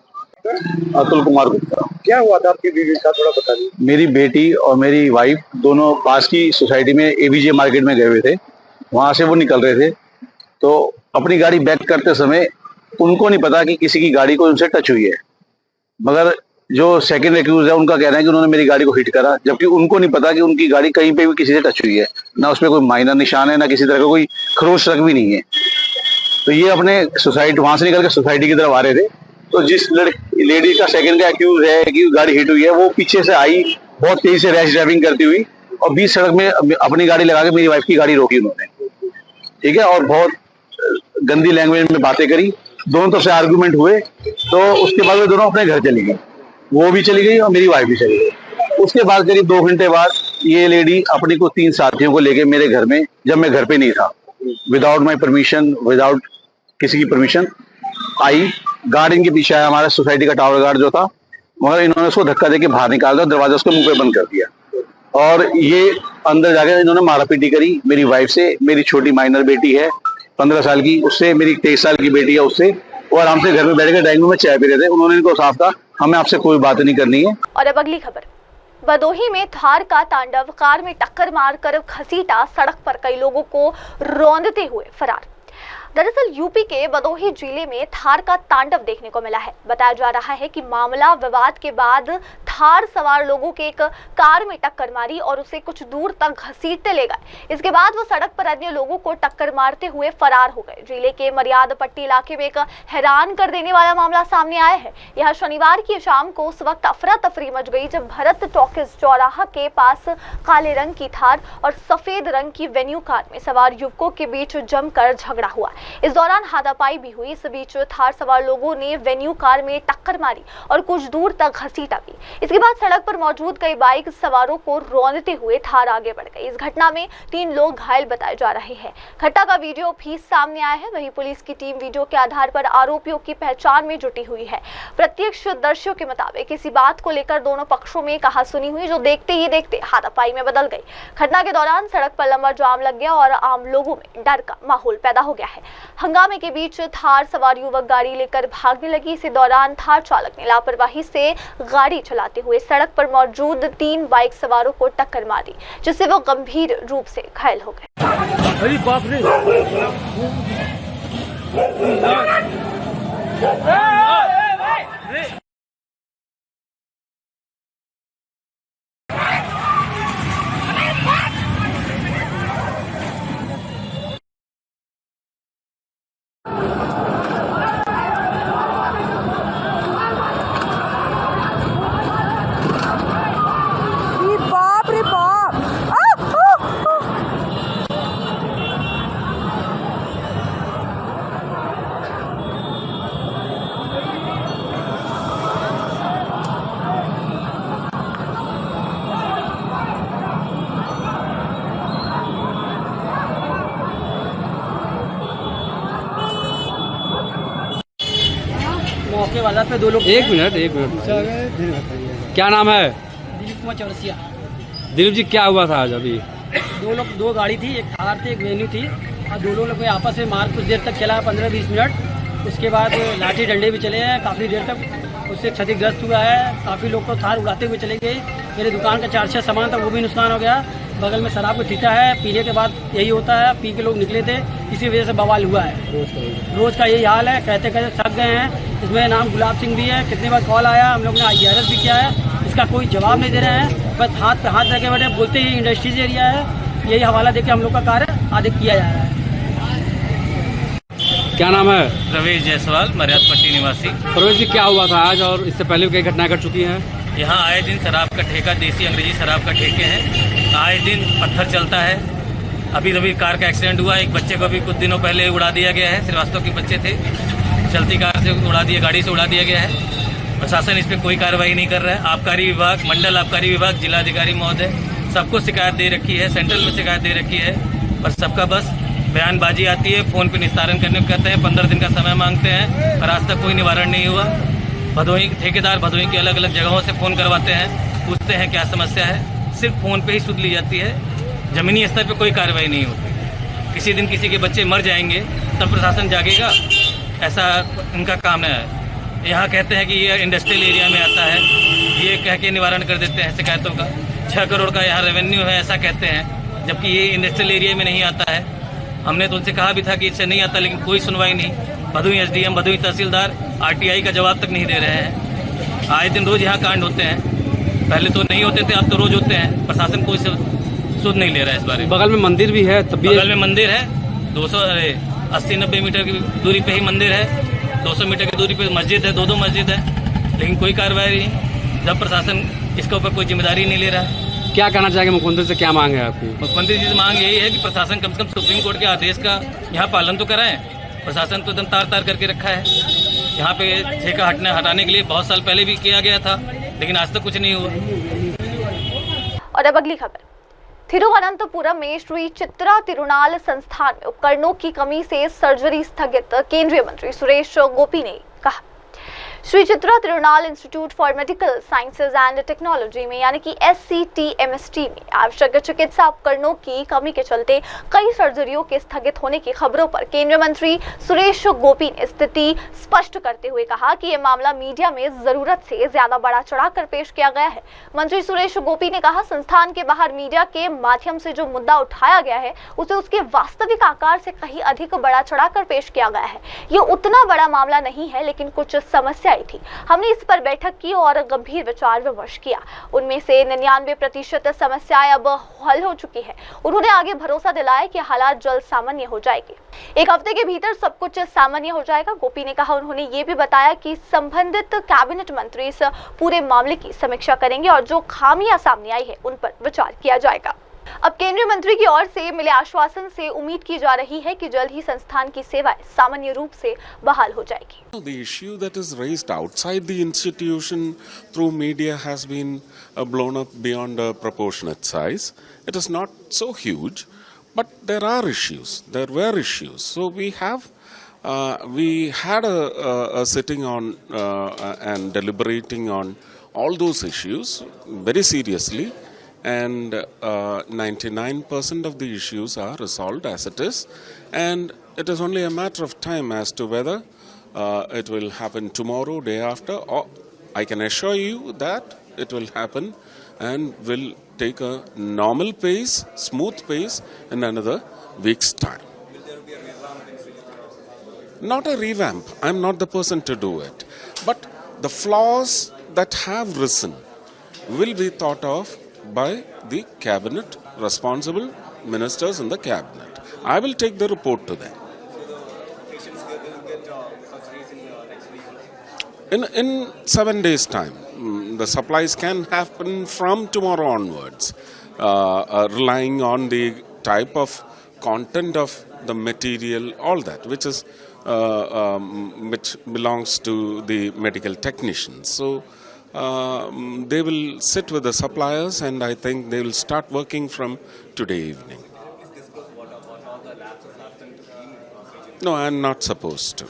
अतुल कुमार गुप्ता। क्या हुआ था आपकी बीवी का, थोड़ा बता दीजिए। मेरी बेटी और मेरी वाइफ दोनों पास की सोसाइटी में ABJ मार्केट में गए हुए थे। वहां से वो निकल रहे थे तो अपनी गाड़ी बैक करते समय उनको नहीं पता कि किसी की गाड़ी को उनसे टच हुई है, मगर जो सेकंड एक्यूज है उनका कहना है कि उन्होंने मेरी गाड़ी को हिट करा, जबकि उनको नहीं पता कि उनकी गाड़ी कहीं पे भी किसी से टच हुई है। ना उसमें कोई माइनर निशान है, ना किसी तरह का कोई खरोच तक भी नहीं है। तो ये अपने सोसाइटी वहां से निकल के सोसाइटी की तरफ आ रहे थे, तो जिस लेडी का सेकंड का एक्यूज है कि गाड़ी हिट हुई है, वो पीछे से आई बहुत तेज से रैश ड्राइविंग करती हुई और बीच सड़क में अपनी गाड़ी लगा के मेरी वाइफ की गाड़ी रोकी उन्होंने, ठीक है, और बहुत गंदी लैंग्वेज में बातें करी। दोनों तरफ से आर्गुमेंट हुए, तो उसके बाद वो दोनों अपने घर चली गई। वो भी चली गई और मेरी वाइफ भी चली गई। उसके बाद करीब 2 घंटे बाद ये लेडी अपनी को 3 साथियों को लेके मेरे घर में, जब मैं घर पे नहीं था, विदाउट माई परमिशन, विदाउट किसी की परमिशन आई। गार्ड इनके पीछे आया, हमारा सोसाइटी का टावर गार्ड जो था, मगर इन्होंने उसको धक्का देके बाहर निकाल दिया, दरवाजा उसके मुंह पे बंद कर दिया और ये अंदर जाके इन्होंने मारापीटी करी मेरी वाइफ से। मेरी छोटी माइनर बेटी है 15 साल की, उससे मेरी 23 साल की बेटी है उससे, वो आराम से घर में बैठ के डाइनिंग रूम में चाय पी रहे थे। उन्होंने इनको साफ कहा हमें आपसे कोई बात नहीं करनी है। और अब अगली खबर। भदोही में थार का तांडव, कार में टक्कर मारकर घसीटा, सड़क पर कई लोगों को रौंदते हुए फरार। दरअसल यूपी के भदोही जिले में थार का तांडव देखने को मिला है। बताया जा रहा है कि मामला विवाद के बाद थार सवार लोगों के एक कार में टक्कर मारी और उसे कुछ दूर तक घसीटते ले गए। इसके बाद वो सड़क पर अन्य लोगों को टक्कर मारते हुए फरार हो गए। जिले के मर्याद पट्टी इलाके में एक हैरान कर देने वाला मामला सामने आया है। यहाँ शनिवार की शाम को उस वक्त अफरा तफरी मच गई जब भरत टॉकीज चौराहा के पास काले रंग की थार और सफेद रंग की वेन्यू कार में सवार युवकों के बीच जमकर झगड़ा हुआ। इस दौरान हाथापाई भी हुई। इस बीच थार सवार लोगों ने वेन्यू कार में टक्कर मारी और कुछ दूर तक घसीटा भी। इसके बाद सड़क पर मौजूद कई बाइक सवारों को रौंदते हुए थार आगे बढ़ गई। इस घटना में 3 लोग घायल बताए जा रहे हैं। घटना का वीडियो भी सामने आया है। वहीं पुलिस की टीम वीडियो के आधार पर आरोपियों की पहचान में जुटी हुई है। प्रत्यक्षदर्शियों के मुताबिक इसी बात को लेकर दोनों पक्षों में कहासुनी हुई, जो देखते ही देखते हाथापाई में बदल गई। घटना के दौरान सड़क पर लंबा जाम लग गया और आम लोगों में डर का माहौल पैदा हो गया है। हंगामे के बीच थार सवार युवक गाड़ी लेकर भागने लगी। इसी दौरान थार चालक ने लापरवाही से गाड़ी चलाते हुए सड़क पर मौजूद 3 बाइक सवारों को टक्कर मारी, जिससे वो गंभीर रूप से घायल हो गए। अरे बाप रे। के वारदात पे 2 लोग। एक मिनट क्या नाम है? दिलीप कुमार चौरसिया। दिलीप जी क्या हुआ था आज अभी? 2 गाड़ी थी, एक थार थी, एक वेन्यू थी, और दोनों लोग आपस में मार कुछ देर तक चला, 15-20 मिनट। उसके बाद लाठी डंडे भी चले हैं काफ़ी देर तक, उससे क्षतिग्रस्त हुआ है। काफ़ी लोग तो थार उड़ाते हुए चले गए। मेरे दुकान का 4-6 सामान था, वो भी नुकसान हो गया। बगल में शराब का ठिठा है, पीने के बाद यही होता है, पी के लोग निकले थे, इसी वजह से बवाल हुआ है। रोज़ का यही हाल है, कहते कहते थक गए हैं। इसमें नाम गुलाब सिंह भी है, कितनी बार कॉल आया, हम लोग ने IRS भी किया है, इसका कोई जवाब नहीं दे रहे हैं। बस हाथ पे हाथ रखे बैठे, बोलते ही इंडस्ट्रीज एरिया है, यही हवाला देके हम लोग का कार्य आगे किया जा रहा है। क्या नाम है? रवेश जायसवाल, मर्याद पट्टी निवासी। प्रवेश जी क्या हुआ था आज और इससे पहले भी कई घटनाएं घट चुकी हैं? यहाँ आए दिन शराब का ठेका, देसी अंग्रेजी शराब का ठेके हैं, आए दिन पत्थर चलता है। अभी कार का एक्सीडेंट हुआ, एक बच्चे को भी कुछ दिनों पहले उड़ा दिया गया है। श्रीवास्तव के बच्चे थे, चलती कार से उड़ा दिया, गाड़ी से उड़ा दिया गया है। प्रशासन इस पर कोई कार्रवाई नहीं कर रहा है। आबकारी विभाग, मंडल आबकारी विभाग, जिलाधिकारी महोदय सबको शिकायत दे रखी है, सेंट्रल में शिकायत दे रखी है, पर सबका बस बयानबाजी आती है, फ़ोन पे निस्तारण करने को कहते हैं, 15 दिन का समय मांगते हैं, पर आज तक कोई निवारण नहीं हुआ। भदोही ठेकेदार भदोही की अलग अलग जगहों से फ़ोन करवाते हैं, पूछते हैं क्या समस्या है, सिर्फ फ़ोन पे ही सुध ली जाती है, ज़मीनी स्तर पे कोई कार्रवाई नहीं होती। किसी दिन किसी के बच्चे मर जाएंगे तब प्रशासन जागेगा, ऐसा इनका काम है। यहाँ कहते हैं कि ये इंडस्ट्रियल एरिया में आता है, ये कह के निवारण कर देते हैं शिकायतों का। 6 करोड़ का यहाँ रेवेन्यू है ऐसा कहते हैं, जबकि ये इंडस्ट्रियल एरिया में नहीं आता है। हमने तो उनसे कहा भी था कि इससे नहीं आता, लेकिन कोई सुनवाई नहीं। भदोही SDM, भदोही तहसीलदार RTI का जवाब तक नहीं दे रहे हैं। आए दिन रोज़ यहाँ कांड होते हैं, पहले तो नहीं होते थे, अब तो रोज़ होते हैं। प्रशासन कोई सुध नहीं ले रहा है इस बारे में। बगल में मंदिर भी है, तब भी बगल में मंदिर है, 280-90 मीटर की दूरी पे ही मंदिर है, 200 मीटर की दूरी पे मस्जिद है, 2 मस्जिद है, लेकिन कोई कार्रवाई नहीं। जब प्रशासन इसके ऊपर कोई जिम्मेदारी नहीं ले रहा है। क्या कहना चाहेंगे? मुख्यमंत्री से क्या मांग है आपकी? मुख्यमंत्री जी से मांग यही है कि प्रशासन कम से कम सुप्रीम कोर्ट के आदेश का यहाँ पालन तो कराएं। प्रशासन तो एकदम तार कर के रखा है। यहाँ पे ठेका हटाने के लिए बहुत साल पहले भी किया गया था, लेकिन आज तक कुछ नहीं हुआ। और अब अगली खबर। तिरुवनंतपुरम में श्री चित्रा तिरुनाल संस्थान में उपकरणों की कमी से सर्जरी स्थगित, केंद्रीय मंत्री सुरेश गोपी ने कहा। Shri Chitra Tirunal institute for medical sciences and technology में यानी कि SCTMST में आवश्यक चिकित्सा उपकरणों की कमी के चलते कई सर्जरियों के स्थगित होने की खबरों पर केंद्रीय मंत्री सुरेश गोपी ने स्थिति स्पष्ट करते हुए कहा कि यह मामला मीडिया में जरूरत से ज्यादा बढ़ा चढ़ाकर पेश किया गया है। मंत्री सुरेश गोपी ने कहा, संस्थान के बाहर मीडिया के माध्यम से जो मुद्दा उठाया गया है उसे उसके वास्तविक आकार से कहीं अधिक बढ़ा चढ़ाकर पेश किया गया है। ये उतना बड़ा मामला नहीं है, लेकिन कुछ समस्या थी। हमने इस पर बैठक की और गंभीर विचार विमर्श किया। उनमें से 99% समस्याएं अब हल हो चुकी है। उन्होंने आगे भरोसा दिलाया कि हालात जल्द सामान्य हो जाएंगे, 1 हफ्ते के भीतर सब कुछ सामान्य हो जाएगा। गोपी ने कहा, उन्होंने ये भी बताया कि संबंधित कैबिनेट मंत्री इस पूरे मामले की समीक्षा करेंगे और जो खामियां सामने आई है उन पर विचार किया जाएगा। अब केंद्रीय मंत्री की ओर से मिले आश्वासन से उम्मीद की जा रही है कि जल्द ही संस्थान की सेवाएं सामान्य रूप से बहाल हो जाएगी। The issue that is raised outside the institution through media has been blown up beyond a proportionate size. It is not so huge, but there are issues. There were issues. So we had a sitting on and deliberating on all those issues very seriously. And 99% of the issues are resolved as it is, and it is only a matter of time as to whether it will happen tomorrow, day after, or I can assure you that it will happen and will take a normal pace, smooth pace in another week's time. Not a revamp. I'm not the person to do it. But the flaws that have risen will be thought of by the cabinet, responsible ministers in the cabinet. I will take the report to them. In 7 days' time, the supplies can happen from tomorrow onwards, relying on the type of content of the material, all that, which belongs to the medical technicians. So they will sit with the suppliers, and I think they will start working from today evening. No, I'm not supposed to.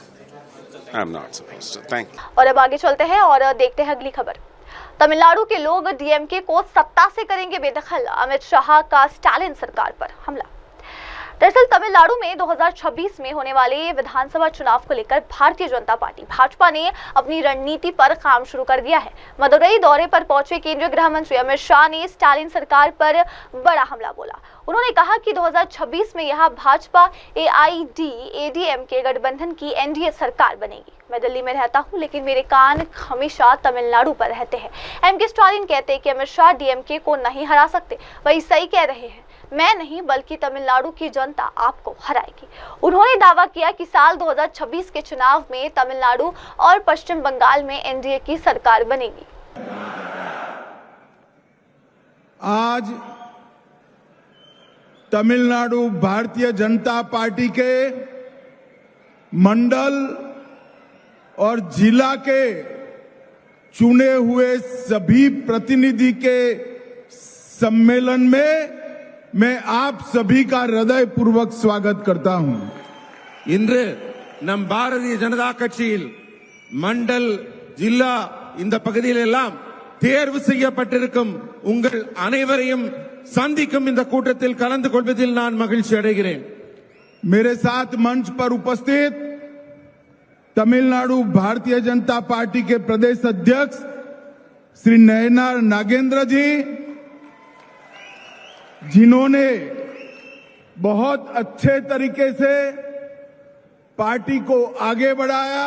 I'm not supposed to. Thank you. और अब आगे चलते हैं और देखते हैं अगली खबर। तमिलनाडु के लोग डीएमके को सत्ता से करेंगे बेदखल, अमित शाह का स्टालिन सरकार पर हमला। दरअसल तमिलनाडु में 2026 में होने वाले विधानसभा चुनाव को लेकर भारतीय जनता पार्टी भाजपा ने अपनी रणनीति पर काम शुरू कर दिया है। मदुरई दौरे पर पहुंचे केंद्रीय गृह मंत्री अमित शाह ने स्टालिन सरकार पर बड़ा हमला बोला। उन्होंने कहा कि 2026 में यहां भाजपा AIADMK गठबंधन की एनडीए सरकार बनेगी। मैं दिल्ली में रहता हूं लेकिन मेरे कान हमेशा तमिलनाडु पर रहते हैं। एमके स्टालिन कहते हैं कि अमित शाह डीएमके को नहीं हरा सकते, वही सही कह रहे हैं। मैं नहीं बल्कि तमिलनाडु की जनता आपको हराएगी। उन्होंने दावा किया कि साल 2026 के चुनाव में तमिलनाडु और पश्चिम बंगाल में एनडीए की सरकार बनेगी। आज तमिलनाडु भारतीय जनता पार्टी के मंडल और जिला के चुने हुए सभी प्रतिनिधि के सम्मेलन में मैं आप सभी का हृदय पूर्वक स्वागत करता हूं। இன்று நம் பாரதிய ஜனதா கட்சியில் மண்டல் ஜில்லா இந்த பகுதியில் எல்லாம் தேர்வு செய்யப்பட்டிருக்கும் உங்கள் அனைவரையும் சந்திக்கும் இந்த கூட்டத்தில் கலந்து கொள்வதில் நான் மகிழ்ச்சி அடைகிறேன்। मेरे साथ मंच पर उपस्थित तमिलनाडु भारतीय जनता पार्टी के प्रदेश अध्यक्ष श्री नयनार नागेंद्र जी, जिन्होंने बहुत अच्छे तरीके से पार्टी को आगे बढ़ाया,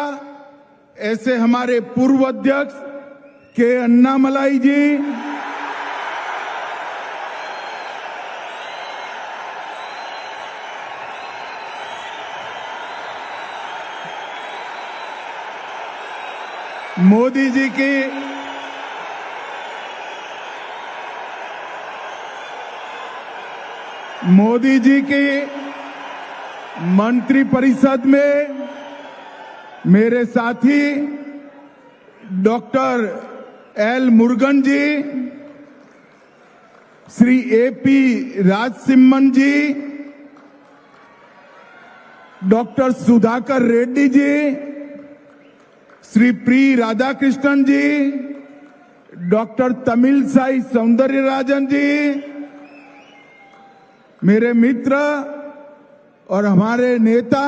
ऐसे हमारे पूर्व अध्यक्ष के अन्नामलाई जी, मोदी जी की मंत्री परिषद में मेरे साथी डॉक्टर एल मुरुगन जी, श्री AP राजसिम्मन जी, डॉक्टर सुधाकर रेड्डी जी, श्री प्री राधाकृष्णन जी, डॉक्टर तमिलसाई सौंदर्यराजन जी, मेरे मित्र और हमारे नेता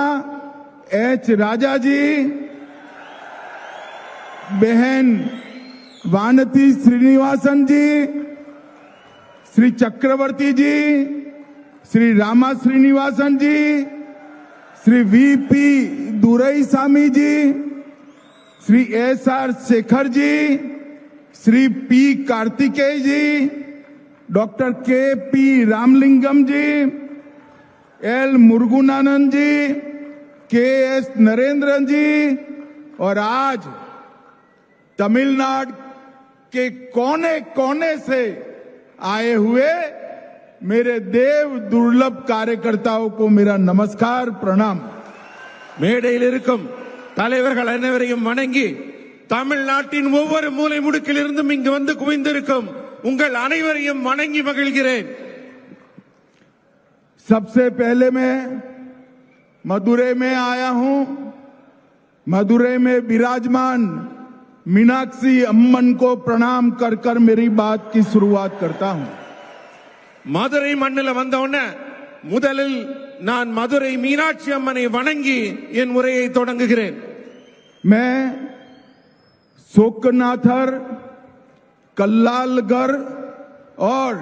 H राजा जी, बहन वानती श्रीनिवासन जी, श्री चक्रवर्ती जी, श्री रामा श्रीनिवासन जी, श्री VP दुरईसामी जी, श्री SR शेखर जी, श्री P कार्तिकेय जी, डॉक्टर KP रामलिंगम जी, L मुरुगनानंद जी, KS नरेंद्रन जी, और आज तमिलनाडु के कोने कोने से आए हुए मेरे देव दुर्लभ कार्यकर्ताओं को मेरा नमस्कार प्रणाम। மேடையில் இருக்கும் தலைவர்கள் அனைவரையும் வணங்கி தமிழ்நாட்டின் ஒவ்வொரு மூலை முடுக்கிலிருந்தும் இங்கு வந்து குவிந்திருக்கும் உங்கள் அனைவரையும் வணங்கி மகிழ்கிறேன்। सबसे पहले मैं मदुरई में आया हूं। मदुरई में विराजमान मीनाक्षी अम्मन को प्रणाम कर कर मेरी बात की शुरुआत करता हूं। மதுரை மண்ணில் வந்தவுடனே முதலில் நான் மதுரை மீனாட்சி அம்மனை வணங்கி என் உரையை தொடங்குகிறேன்। मैं शोकनाथर, कल्लालगर और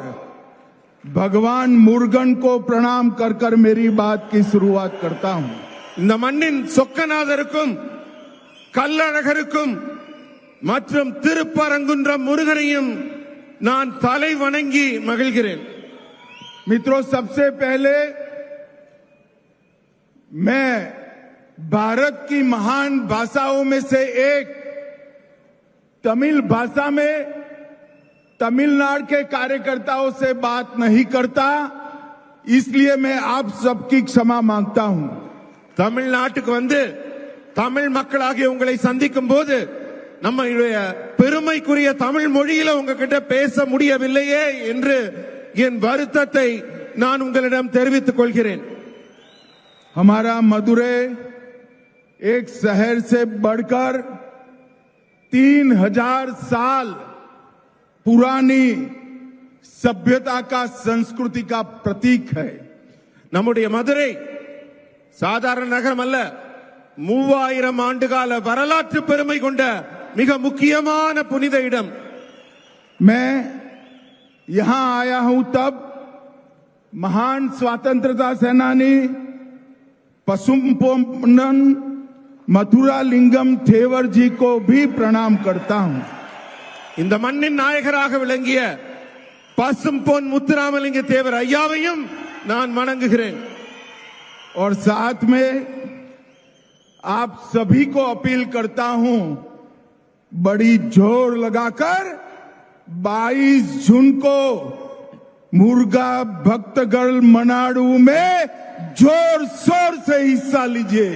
भगवान मुरुगन को प्रणाम कर कर मेरी बात की शुरुआत करता हूं। இந்த மண்ணின் சொக்கநாதருக்கும் கல்லழகருக்கும் மற்றும் திருப்பரங்குன்றம் முருகனையும் நான் தலை வணங்கி மகிழ்கிறேன்। मित्रों, सबसे पहले मैं भारत की महान भाषाओं में से एक तमिल भाषा में तमिलनाडु के कार्यकर्ताओं से बात नहीं करता, इसलिए मैं आप सबकी क्षमा मांगता हूं। தமிழ்நாட்டுக்கு வந்து தமிழ் மக்களாகிய உங்களை சந்திக்கும் போது நம்மளுடைய பெருமைக்குரிய தமிழ் மொழியில உங்ககிட்ட பேச முடியவில்லையே என்று என் வருத்தத்தை நான் உங்களிடம் தெரிவித்துக் கொள்கிறேன்। हमारा मदुरई एक शहर से बढ़कर 3000 साल पुरानी सभ्यता का, संस्कृति का प्रतीक है। நம்முடைய மதுரை சாதாரண நகரம் அல்ல, 3000 ஆண்டுகால வரலாற்று பெருமை கொண்ட மிக முக்கியமான புனித இடம்। मैं यहां आया हूं तब महान स्वतंत्रता सेनानी पसुम्पोन्नन मथुरा लिंगम थेवर जी को भी प्रणाम करता हूं। இந்த மண்ணின் நாயகராக விளங்கிய பசும்பொன் முத்துராமலிங்க தேவர் ஐயாவையும் நான் வணங்குகிறேன்। और साथ में आप सभी को अपील करता हूं, बड़ी जोर लगाकर 22 जून को मुर्गा भक्तगढ़ मनाडू में जोर शोर से हिस्सा लीजिए।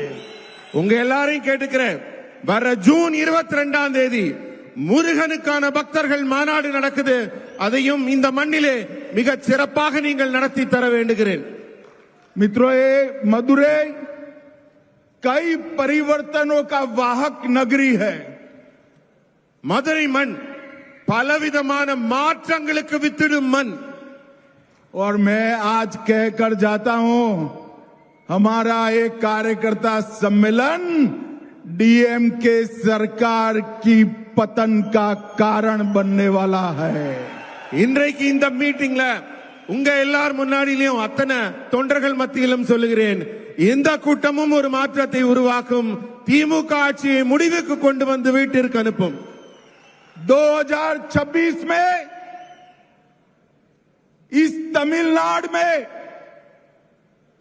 உங்க எல்லாரையும் கேட்டுக்கிறேன், வர ஜூன் 22ஆம் தேதி முருகனுக்கான பக்தர்கள் மாநாடு நடக்குது, அதையும் இந்த மண்ணிலே மிக சிறப்பாக நீங்கள் நடத்தி தர வேண்டுகிறேன்। मित्रों, ये मदुरै कई परिवर्तनों का वाहक नगरी है। மதுரை மண் பலவிதமான மாற்றங்களுக்கு வித்திடும் மண்। और मैं आज कहकर जाता हूं, हमारा एक कार्यकर्ता सम्मेलन डीएमके सरकार की पतन का कारण बनने वाला है। இன்றைக்கு இந்த மீட்டிங்ல உங்க எல்லார் முன்னாடியிலும் அத்தனை தொண்டர்கள் மத்தியிலும் சொல்லுகிறேன், இந்த கூட்டமும் ஒரு மாற்றத்தை உருவாக்கும், திமுக ஆட்சியை முடிவுக்கு கொண்டு வந்து வீட்டிற்கு அனுப்பும்। 2026 में इस तमिलनाडु में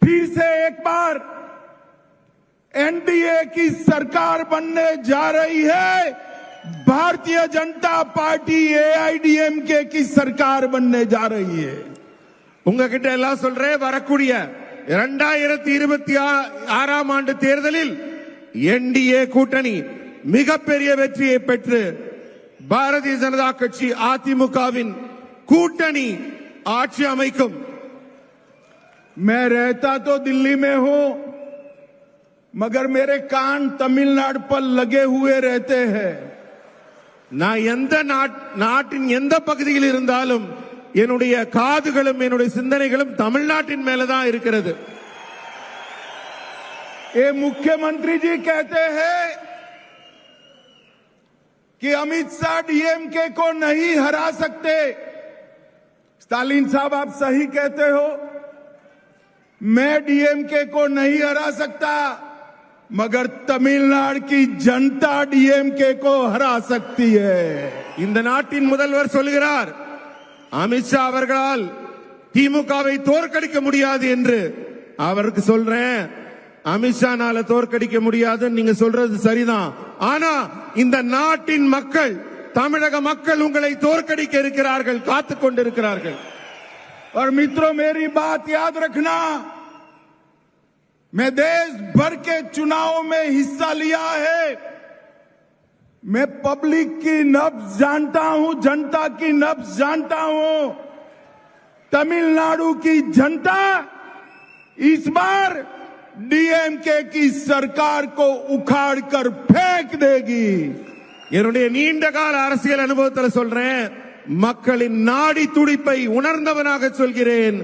फिर से एक बार एनडीए की सरकार बनने जा रही है। भारतीय जनता पार्टी एआईडीएमके की सरकार बनने जा रही है। உங்ககிட்ட எல்லாம் சொல்றேன், வரக்கூடிய 2026ஆம் ஆண்டு தேர்தலில் என்டிஏ கூட்டணி மிகப்பெரிய வெற்றியை பெற்று பாரதிய ஜனதா கட்சி அதிமுகவின் கூட்டணி ஆட்சி அமைக்கும்। मैं रहता तो दिल्ली में हूं, मगर मेरे कान तमिलनाडु पर लगे हुए रहते हैं। நான் எந்த நாட்டின் எந்த பகுதியில் இருந்தாலும் என்னுடைய காதுகளும் என்னுடைய சிந்தனைகளும் தமிழ்நாட்டின் மேலதான் இருக்கிறது। ये मुख्यमंत्री जी कहते हैं कि अमित शाह डीएमके को नहीं हरा सकते। स्टालिन साहब, आप सही कहते हो, मैं डीएमके को नहीं हरा सकता, मगर तमिलनाडु की जनता डीएमके को हरा सकती है। இந்த நாட்டின் முதல்வர் சொல்கிறார், அமித்ஷா அவர்களால் திமுகவை தோற்கடிக்க முடியாது என்று। அவருக்கு சொல்றேன், அமித்ஷானால தோற்கடிக்க முடியாது, நீங்க சொல்றது சரிதான், ஆனா இந்த நாட்டின் மக்கள், தமிழக மக்கள் உங்களை தோற்கடிக்க இருக்கிறார்கள், காத்துக் கொண்டிருக்கிறார்கள்। और मित्रों, मेरी बात याद रखना, मैं देश भर के चुनाव में हिस्सा लिया है। मैं पब्लिक की नब्ज जानता हूं, जनता की नब्ज जानता हूं। तमिलनाडु की जनता इस बार डीएमके की सरकार को उखाड़ कर फेंक देगी। என்னுடைய நீண்ட கால அரசியல் அனுபவத்தில் சொல்றேன், மக்களின் நாடி துடிப்பை உணர்ந்தவனாக சொல்கிறேன்।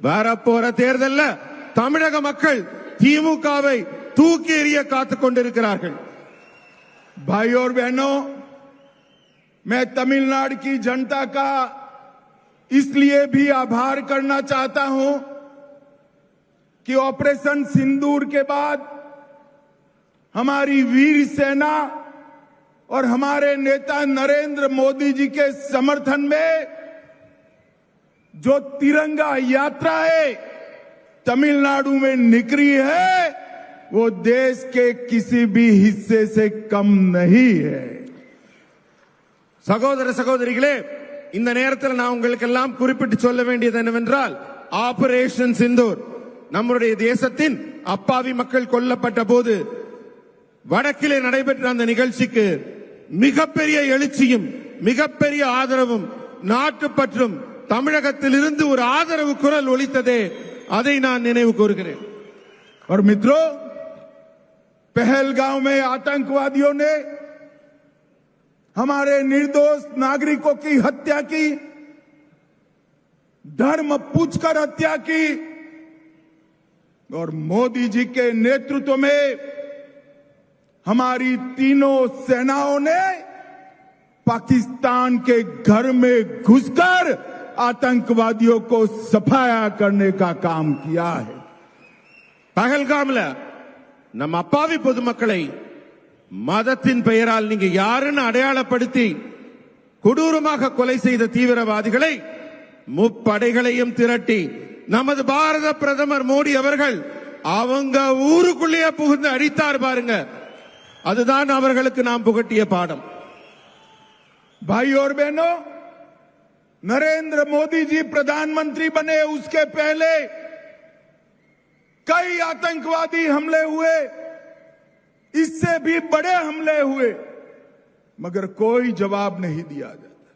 வரப்போற தேர்தல்ல தமிழக மக்கள் திமுகவை தூக்கி எறிய காத்துக் கொண்டிருக்கிறார்கள்। भाई और बहनों, मैं तमिलनाडु की जनता का इसलिए भी आभार करना चाहता हूं कि ऑपरेशन सिंदूर के बाद हमारी वीर सेना और हमारे नेता नरेंद्र मोदी जी के समर्थन में जो तिरंगा यात्रा है तमिलनाडु में निकली है, वो देश के किसी भी हिस्से से कम नहीं है। சகோதர சகோதரிகளே, இந்த நேரத்தில் நான் உங்களுக்கு எல்லாம் குறிப்பிட்டு சொல்ல வேண்டியது என்னவென்றால், ஆபரேஷன் சிந்தூர் நம்முடைய தேசத்தின் அப்பாவி மக்கள் கொல்லப்பட்ட போது வடக்கிலே நடைபெற்ற அந்த நிகழ்ச்சிக்கு மிகப்பெரிய எழுச்சியும் மிகப்பெரிய ஆதரவும் நாட்டுப்பற்றும் தமிழகத்தில் இருந்து ஒரு ஆதரவு குரல் ஒலித்ததே, அதை நான் நினைவு கூறுகிறேன்। और मित्रों, पहलगांव में आतंकवादियों ने हमारे निर्दोष नागरिकों की हत्या की, धर्म पूछकर हत्या की, और मोदी जी के नेतृत्व में हमारी तीनों सेनाओं ने पाकिस्तान के घर में घुसकर आतंकवादियों को सफाया करने का काम किया है. பகல்காம்ல நம்ம அப்பாவி பொதுமக்களை மதத்தின் பெயரால் நீங்க யாருன்னு அடையாளப்படுத்தி கொடூரமாக கொலை செய்த தீவிரவாதிகளை முப்படைகளையும் திரட்டி நமது பாரத பிரதமர் மோடி அவர்கள் அவங்க ஊருக்குள்ளேயே புகுந்து அடித்தார் பாருங்க. அதுதான் அவர்களுக்கு நாம் புகட்டிய பாடம். भाई और बहनों, नरेंद्र मोदी जी प्रधानमंत्री बने उसके पहले कई आतंकवादी हमले हुए, इससे भी बड़े हमले हुए, मगर कोई जवाब नहीं दिया जाता.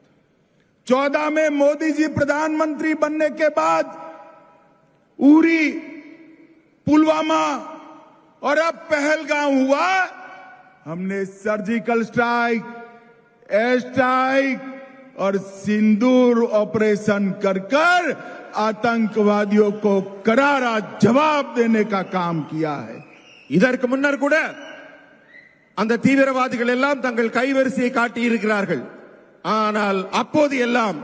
14 में मोदी जी प्रधानमंत्री बनने के बाद उरी, पुलवामा और अब पहलगाम हुआ. हमने सर्जिकल स्ट्राइक, एयर स्ट्राइक और सिंदूर ऑपरेशन कर आतंकवादियों को करारा जवाब देने का काम किया है. இதற்கு முன்னர் கூட அந்த தீவிரவாதிகள் எல்லாம் தங்கள் கைவரிசையை காட்டியிருக்கிறார்கள். ஆனால் அப்போது எல்லாம்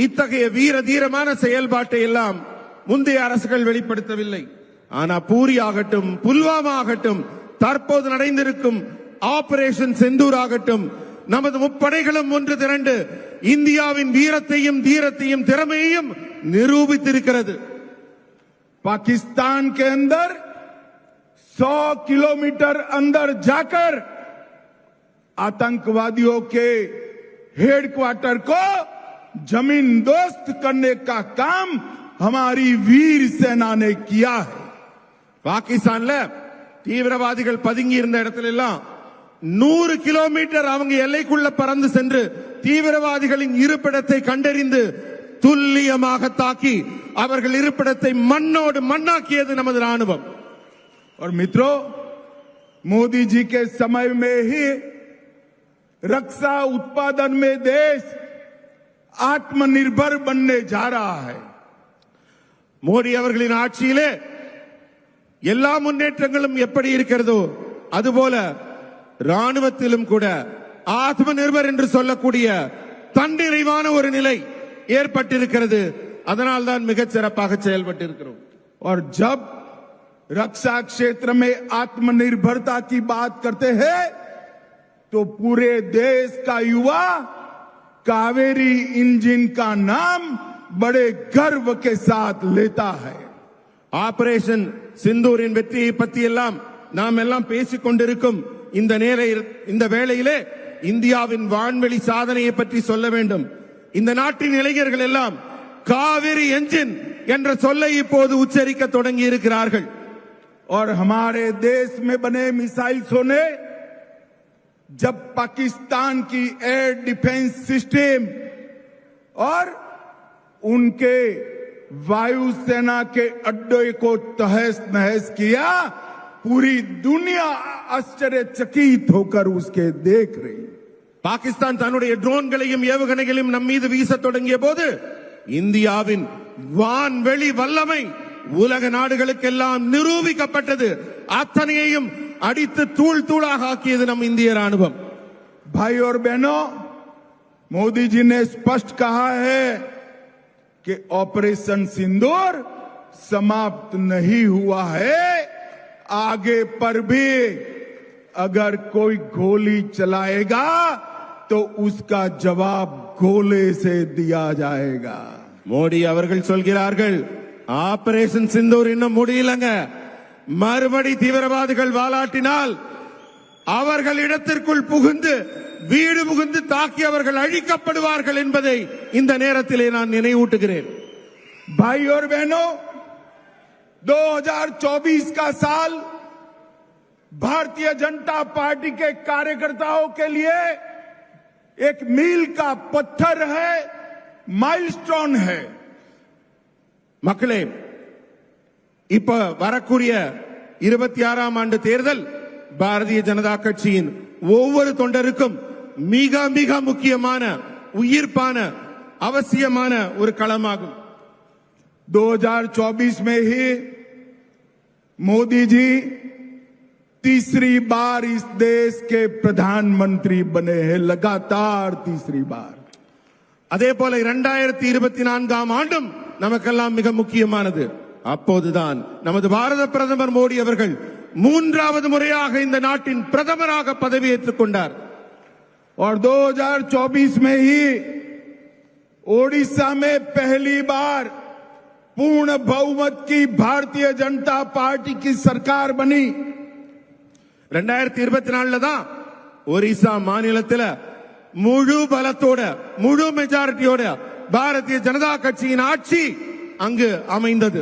இத்தகைய வீர தீரமான செயல்பாட்டை எல்லாம் முந்தைய அரசுகள் வெளிப்படுத்தவில்லை. ஆனா பூரி ஆகட்டும், புல்வாமா ஆகட்டும், தற்போது நடந்திருக்கும் ஆபரேஷன் செந்தூர் ஆகட்டும், நமது முப்படைகளும் ஒன்று திரண்டு இந்தியாவின் வீரத்தையும் தீரத்தையும் திறமையையும் निरूपित. पाकिस्तान के अंदर 100 किलोमीटर अंदर जाकर आतंकवादियों के हेडक्वार्टर को जमीन दोस्त करने का काम हमारी वीर सेना ने किया है. பாகிஸ்தான்ல தீவிரவாதிகள் பதுங்கி இருந்த இடத்துல எல்லாம் 100 கிலோமீட்டர் அவங்க எல்லைக்குள்ள பறந்து சென்று தீவிரவாதிகளின் இருப்பிடத்தை கண்டறிந்து துல்லியமாக தாக்கி அவர்கள் இருப்பிடத்தை மண்ணோடு மண்ணாக்கியது நமது ராணுவம். और मित्रों, मोदी जी के समय में ही रक्षा उत्पादन में देश आत्मनिर्भर बनने जा रहा है. மோடி அவர்களின் ஆட்சியிலே எல்லா முன்னேற்றங்களும் எப்படி இருக்கிறதோ அதுபோல ராணுவத்திலும் கூட ஆத்ம நிர்பர் என்று சொல்லக்கூடிய தன்னிறைவான ஒரு நிலை ஏற்பட்டிருக்கிறது. அதனால் தான் மிகச் சிறப்பாக செயல்பட்டிருக்கிறோம். और जब रक्षा क्षेत्र में आत्मनिर्भरता की बात करते हैं तो पूरे देश का युवा कावेरी इंजन का नाम बड़े गर्व के साथ लेता है. ஆபரேஷன் சிந்தூரின் வெற்றியை பற்றி எல்லாம் நாம் எல்லாம் பேசிக் கொண்டிருக்கும் இந்த வேளையிலே இந்தியாவின் வான்வெளி சாதனையை பற்றி சொல்ல வேண்டும். இந்த நாட்டின் இளைஞர்கள் எல்லாம் காவிரி என்ஜின் என்ற சொல்லை இப்போது உச்சரிக்க தொடங்கி இருக்கிறார்கள். और हमारे देश में बने मिसाइल्सों ने जब पाकिस्तान की एयर डिफेंस सिस्टम और उनके वायुसेना के अड्डे को तहस नहस किया, पूरी दुनिया आश्चर्यचकित होकर उसके देख रही. பாகிஸ்தான் தன்னுடைய ட்ரோன்களையும் ஏவுகணைகளையும் நம் மீது வீச தொடங்கிய போது இந்தியாவின் வான்வெளி வல்லமை உலக நாடுகளுக்கெல்லாம் நிரூபிக்கப்பட்டது. அத்தனையையும் அடித்து தூள் தூளாக ஆக்கியது நம் இந்திய ராணுவம். भाई और बहनों, मोदी जी ने स्पष्ट कहा है कि ऑपरेशन सिंदूर समाप्त नहीं हुआ है. आगे पर भी अगर कोई गोली चलाएगा तो उसका जवाब गोले से दिया जाएगा. மோடி அவர்கள் சொல்கிறார்கள், ஆபரேஷன் சிந்தூர் இன்னும் முடியலங்க, மறுபடி தீவிரவாதிகள் வாலாட்டினால் அவர்கள் இடத்திற்குள் புகுந்து வீடு புகுந்து தாக்கி அவர்கள் அழிக்கப்படுவார்கள் என்பதை இந்த நேரத்திலே நான் நினைவூட்டுகிறேன். भाई और बहनों, 2024 का साल भारतीय जनता पार्टी के कार्यकर्ताओं के लिए एक मील का पत्थर है, माइलस्टोन है. மக்களே, இப்ப வரக்கூடிய 26ஆம் ஆண்டு தேர்தல் பாரதிய ஜனதா கட்சியின் ஒவ்வொரு தொண்டருக்கும் மிக மிக முக்கியமான உயிர்ப்பான அவசியமான ஒரு களமாகும். 2024 में ही मोदी जी तीसरी बार इस देश के प्रधानमंत्री बने हैं, लगातार तीसरी बार. அதே போல 2024 ஆண்டும் நமக்கெல்லாம் மிக முக்கியமானது. அப்போதுதான் நமது பாரத பிரதமர் மோடி அவர்கள் மூன்றாவது முறையாக இந்த நாட்டின் பிரதமராக பதவியேற்றுக் கொண்டார். और 2024 में ही ओडिशा में पहली बार पूर्ण बहुमत की भारतीय जनता पार्टी की सरकार बनी. 2024 தான் ஒரிசா மாநிலத்தில் முழு பலத்தோட முழு மெஜாரிட்டியோட பாரதிய ஜனதா கட்சியின் ஆட்சி அங்கு அமைந்தது.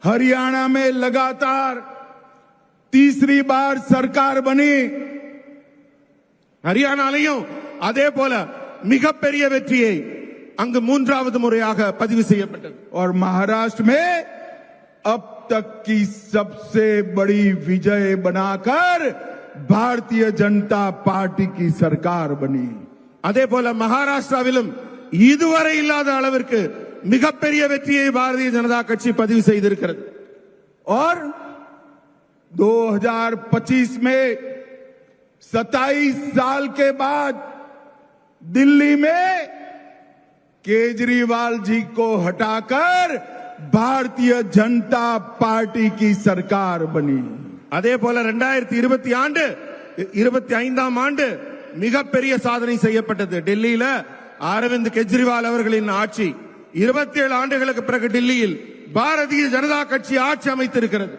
हरियाणा में लगातार तीसरी बार सरकार बनी. ஹரியானாலையும் அதே போல மிகப்பெரிய வெற்றியை அங்கு மூன்றாவது முறையாக பதிவு செய்யப்பட்டது. और महाराष्ट्र में अब तक की सबसे बड़ी विजय बनाकर भारतीय जनता पार्टी की सरकार बनी. அதே போல மகாராஷ்டிராவிலும் இதுவரை இல்லாத அளவிற்கு மிகப்பெரிய வெற்றியை பாரதிய ஜனதா கட்சி பதிவு செய்திருக்கிறது. और 2025 में 27 साल के बाद दिल्ली में केजरीवाल जी को हटाकर भारतीय जनता पार्टी की सरकार बनी. அதே போல 2025 ஆண்டு மிகப்பெரிய சாதனை செய்யப்பட்டது. டெல்லியில அரவிந்த் கெஜ்ரிவால் அவர்களின் ஆட்சி 27 ஆண்டுகளுக்கு பிறகு டெல்லியில் பாரதிய ஜனதா கட்சி ஆட்சி அமைத்திருக்கிறது.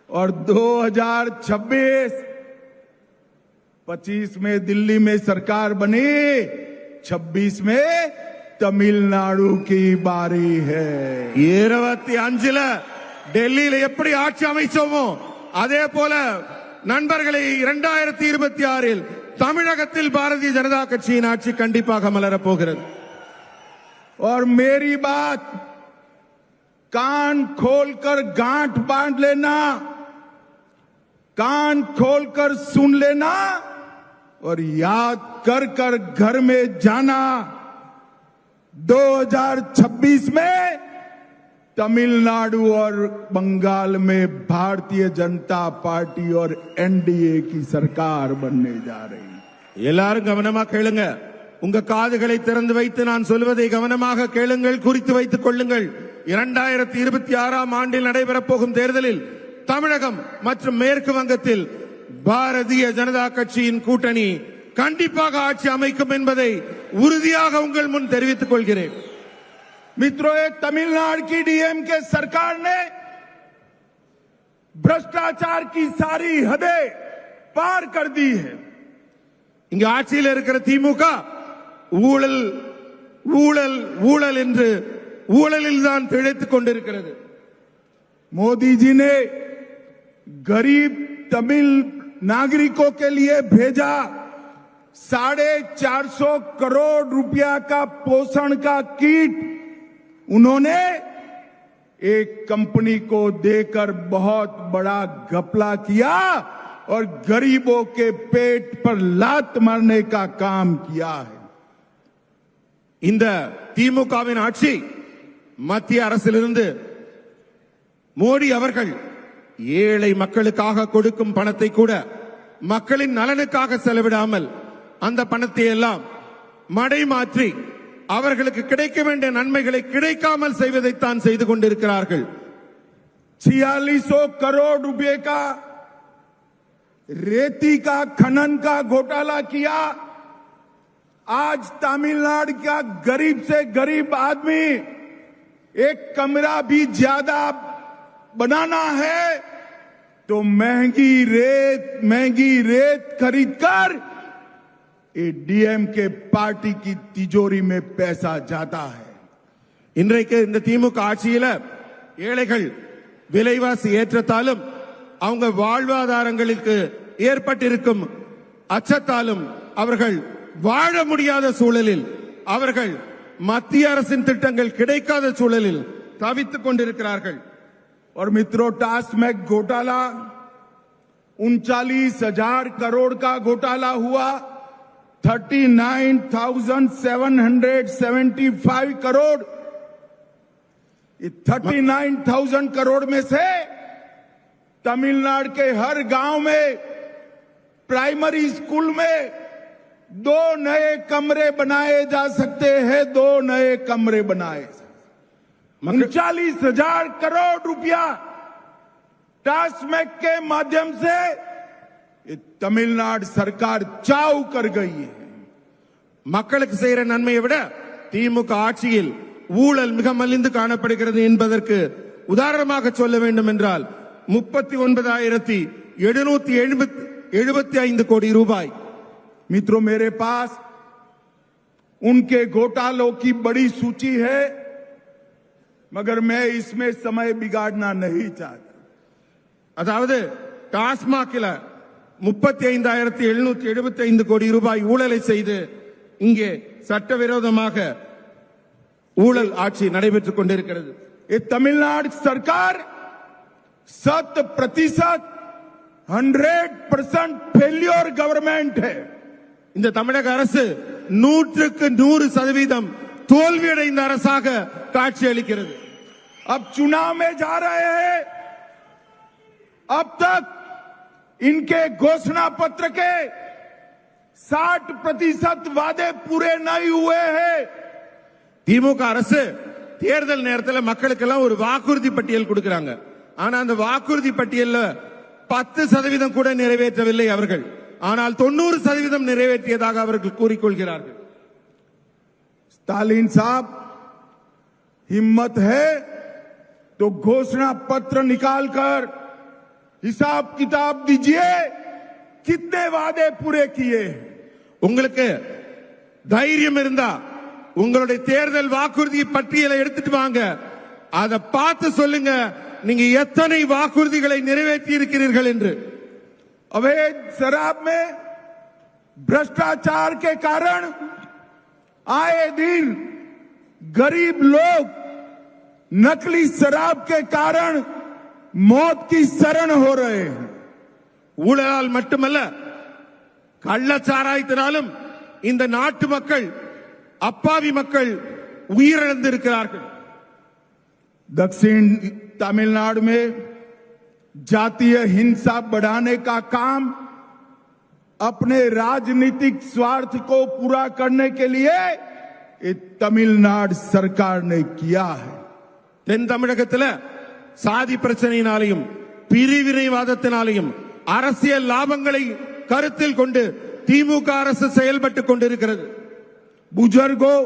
और 2025 में दिल्ली में सरकार बनी, 26 में तमिलनाडु की बारी है. 25ல டெல்லியில எப்படி ஆட்சி அமைச்சோமோ அதே போல நண்பர்களை 2026 தமிழகத்தில் பாரதிய ஜனதா கட்சியின் ஆட்சி கண்டிப்பாக மலரப் போகிறது. और मेरी बात कान खोलकर गांठ बांध लेना, कान खोलकर सुन लेना और याद कर कर घर में जाना. 2026 में तमिलनाडु और बंगाल में भारतीय जनता पार्टी और एनडीए की सरकार बनने जा रही. எல்லாரும் கவனமா கேளுங்க. உங்க காதுகளை திறந்து வைத்து நான் சொல்வதை கவனமாக கேளுங்கள், குறித்து வைத்துக் கொள்ளுங்கள். 2026 ஆண்டில் நடைபெறப் போகும் தேர்தலில் தமிழகம் மற்றும் மேற்கு வங்கத்தில் பாரதிய ஜனதா கட்சியின் கூட்டணி கண்டிப்பாக ஆட்சி அமைக்கும் என்பதை உறுதியாக உங்கள் முன் தெரிவித்துக் கொள்கிறேன். मित्रों, ये तमिलनाडु की डीएमके सरकार ने भ्रष्टाचार की सारी हदें पार कर दी है. இங்க ஆட்சியில் இருக்கிற திமுக ஊழல் ஊழல் ஊழல் என்று ஊழலில் தான் திளைத்துக் கொண்டிருக்கிறது. मोदी जी ने गरीब तमिल नागरिकों के लिए भेजा 450 करोड़ रुपया का पोषण का किट. उन्होंने एक कंपनी को देकर बहुत बड़ा घपला किया और गरीबों के पेट पर लात मारने का काम किया है. இந்த திமுகவின் ஆட்சி மத்திய அரசிலிருந்து மோடி அவர்கள் ஏழை மக்களுக்காக கொடுக்கும் பணத்தை கூட மக்களின் நலனுக்காக செலவிடாமல் அந்த பணத்தை எல்லாம் மடைமாற்றி அவர்களுக்கு கிடைக்க வேண்டிய நன்மைகளை கிடைக்காமல் செய்வதைத்தான் செய்து கொண்டிருக்கிறார்கள். 4600 करोड़ रुपए का रेती का खनन का घोटाला किया. आज तमिलनाडु का गरीब से गरीब आदमी एक कमरा भी ज्यादा बनाना है तो महंगी रेत खरीदकर डीएमके पार्टी की तिजोरी में पैसा जाता है. இன்றைக்கு இந்த திமுக ஆட்சியில ஏழைகள் விலைவாசி ஏற்றத்தாலும் அவங்க வாழ்வாதாரங்களுக்கு ஏற்பட்டிருக்கும் அச்சத்தாலும் அவர்கள் வாழ முடியாத சூழலில் அவர்கள் மத்திய அரசின் திட்டங்கள் கிடைக்காத சூழலில் தவித்துக் கொண்டிருக்கிறார்கள். और मित्रों, टास्मैक घोटाला 39,000 करोड़ का घोटाला हुआ, 39,775 करोड़। 39,000 करोड़ में से तमिलनाडु के हर गांव में प्राइमरी स्कूल में 2 नए कमरे बनाए जा सकते हैं, 2 नए कमरे बनाए। 39,000 करोड़ रुपया टास्मैक के माध्यम से ये तमिलनाडु सरकार चाव कर गई है। மக்களுக்கு செய்யற நன்மையை விட திமுக ஆட்சியில் ஊழல் மிக மலிந்து காணப்படுகிறது என்பதற்கு உதாரணமாக சொல்ல வேண்டும் என்றால் 39,775 கோடி ரூபாய்। मित्रों, मेरे पास उनके घोटालों की बड़ी सूची है, मगर मैं इसमें समय बिगाड़ना नहीं चाहता। அதாவது டாஸ்மாகில் 35,775 கோடி ரூபாய் ஊழலை செய்து இங்கே சட்டவிரோதமாக ஊழல் ஆட்சி நடைபெற்றுக் கொண்டிருக்கிறது। ये तमिलनाडु सरकार 100% 100% फेल्योर गवर्नमेंट है। இந்த தமிழக அரசு 100% தோல்வியடைந்த அரசாக காட்சியளிக்கிறது। अब चुनाव में जा रहे हैं। अब तक इनके घोषणा पत्र के 60% वादे पूरे नहीं हुए हैं। திமுக அரசு தேர்தல் நேரத்தில் மக்களுக்கெல்லாம் ஒரு வாக்குறுதி பட்டியல் கொடுக்கறாங்க. ஆனா அந்த வாக்குறுதி பட்டியல்ல 10% கூட நிறைவேற்றவில்லை அவர்கள். ஆனால் 90% நிறைவேற்றியதாக அவர்கள் கூறிக்கொள்கிறார்கள்। स्टालिन साहब, हिम्मत है तो घोषणा पत्र निकालकर हिसाब किताब दीजिए, कितने वादे पूरे किए। உங்களுக்கு தைரியம் இருந்தா உங்களுடைய தேர்தல் வாக்குறுதி பட்டியலை எடுத்துட்டு வாங்க, அதை பார்த்து சொல்லுங்க நீங்க எத்தனை வாக்குறுதிகளை நிறைவேற்றி இருக்கிறீர்கள் என்று। अवैध शराब में भ्रष्टाचार के कारण आए दिन गरीब लोग नकली शराब के कारण मौत की शरण हो रहे हैं। ஊழலால் மட்டுமல்ல, கள்ளச்சாராயத்தினாலும் இந்த நாட்டு மக்கள், அப்பாவி மக்கள் உயிரிழந்திருக்கிறார்கள்। दक्षिण तमिलनाडु में जातीय हिंसा बढ़ाने का काम अपने राजनीतिक स्वार्थ को पूरा करने के लिए ये तमिलनाडु सरकार ने किया है। தென் தமிழகத்தில் சாதி பிரச்சனையினாலையும் பிரிவினைவாதத்தினாலையும் அரசியல் லாபங்களை கருத்தில் கொண்டு திமுக அரசு செயல்பட்டுக் கொண்டிருக்கிறது। बुजुर्गों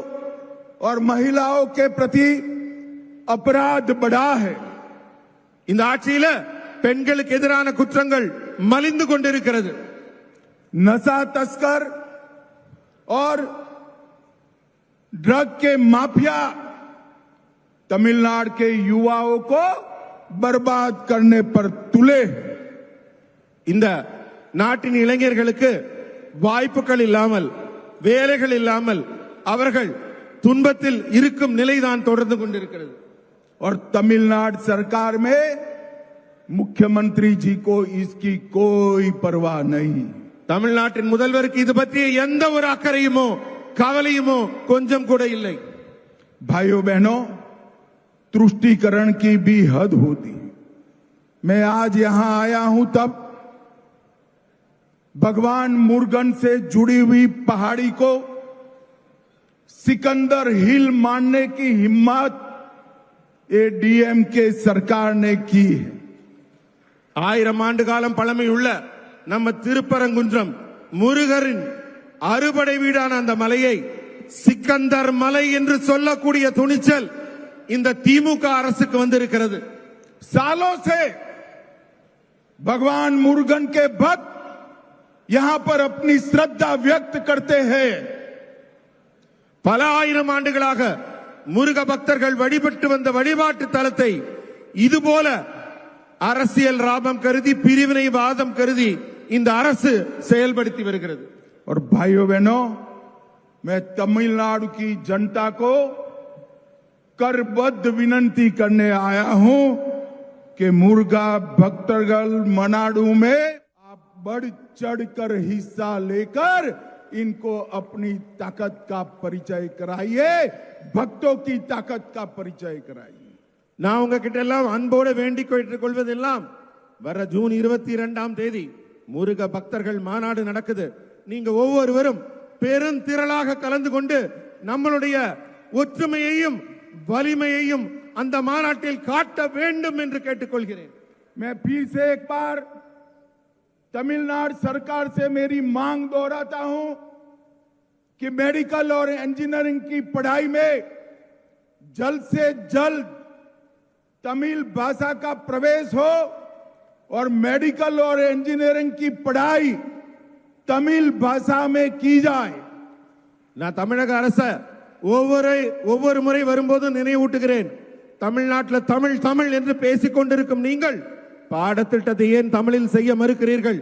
और महिलाओं के प्रति अपराध बढ़ा है। இந்த ஆட்சியில பெண்களுக்கு எதிரான குற்றங்கள் மலிந்து கொண்டிருக்கிறது। नशा तस्कर और ड्रग के माफिया तमिलनाडु के युवाओं को बर्बाद करने पर तुले हैं। இந்த நாட்டின் இளைஞர்களுக்கு வாய்ப்புகள் இல்லாமல், வேலைகள் இல்லாமல் அவர்கள் துன்பத்தில் இருக்கும் நிலைதான் தொடர்ந்து கொண்டிருக்கிறது। और तमिलनाडु सरकार में मुख्यमंत्री जी को इसकी कोई परवाह नहीं। தமிழ்நாட்டின் முதல்வருக்கு இது பற்றிய எந்த ஒரு அக்கறையுமோ கவலையுமோ கொஞ்சம் கூட இல்லை। भाइयों बहनों, तुष्टीकरण की भी हद होती है। मैं आज यहां आया हूं तब भगवान मुर्गन से जुड़ी हुई पहाड़ी को सिकंदर हिल मानने की हिम्मत ये डीएमके सरकार ने की है। 1000 ஆண்டு காலம் பழமையுள்ள நம்ம திருப்பரங்குன்றம் முருகரின் அறுபடை வீடான அந்த மலையை சிக்கந்தர் மலை என்று சொல்லக்கூடிய துணிச்சல் இந்த திமுக அரசுக்கு வந்திருக்கிறது। सालों से भगवान मुर्गन के भक्त यहां पर अपनी श्रद्धा व्यक्त करते हैं। பல ஆயிரம் ஆண்டுகளாக முருக பக்தர்கள் வழிபட்டு வந்த வழிபாட்டு தலத்தை இதுபோல அரசியல் லாபம் கருதி, பிரிவினைவாதம் கருதி இந்த அரசு செயல்படுத்தி வருகிறது। और भाइयों बहनों, मैं तमिलनाडु की जनता को करबद्ध विनंती करने आया हूं कि मुर्गा भक्तगल मनाडू में बढ़ चढ़कर हिस्सा लेकर इनको अपनी ताकत का परिचय कराइए, भक्तों की ताकत का परिचय कराइए। நான் உங்ககிட்ட எல்லாம் அன்போடு வேண்டிக் கொள்வதெல்லாம் வர ஜூன் 22ஆம் தேதி முருக பக்தர்கள் மாநாடு நடக்குது. நீங்க ஒவ்வொருவரும் பெருந்திரளாக கலந்து கொண்டு நம்மளுடைய ஒற்றுமையையும் வலிமையையும் அந்த மாநாட்டில் காட்ட வேண்டும் என்று கேட்டுக்கொள்கிறேன். मैं फिर से एक बार तमिलनाडु सरकार से मेरी मांग दोहराता हूं कि मेडिकल और इंजीनियरिंग की पढ़ाई में जल्द से जल्द तमिल भाषा का प्रवेश हो और मेडिकल और इंजीनियरिंग की पढ़ाई तमिल भाषा में की जाए. நான் தமிழக அரசு ஒவ்வொரு முறை வரும்போது நினைவூட்டுகிறேன். தமிழ்நாட்டில் தமிழ் தமிழ் என்று பேசிக் கொண்டிருக்கும் நீங்கள் பாடத்திட்டத்தை ஏன் தமிழில் செய்ய மறுக்கிறீர்கள்?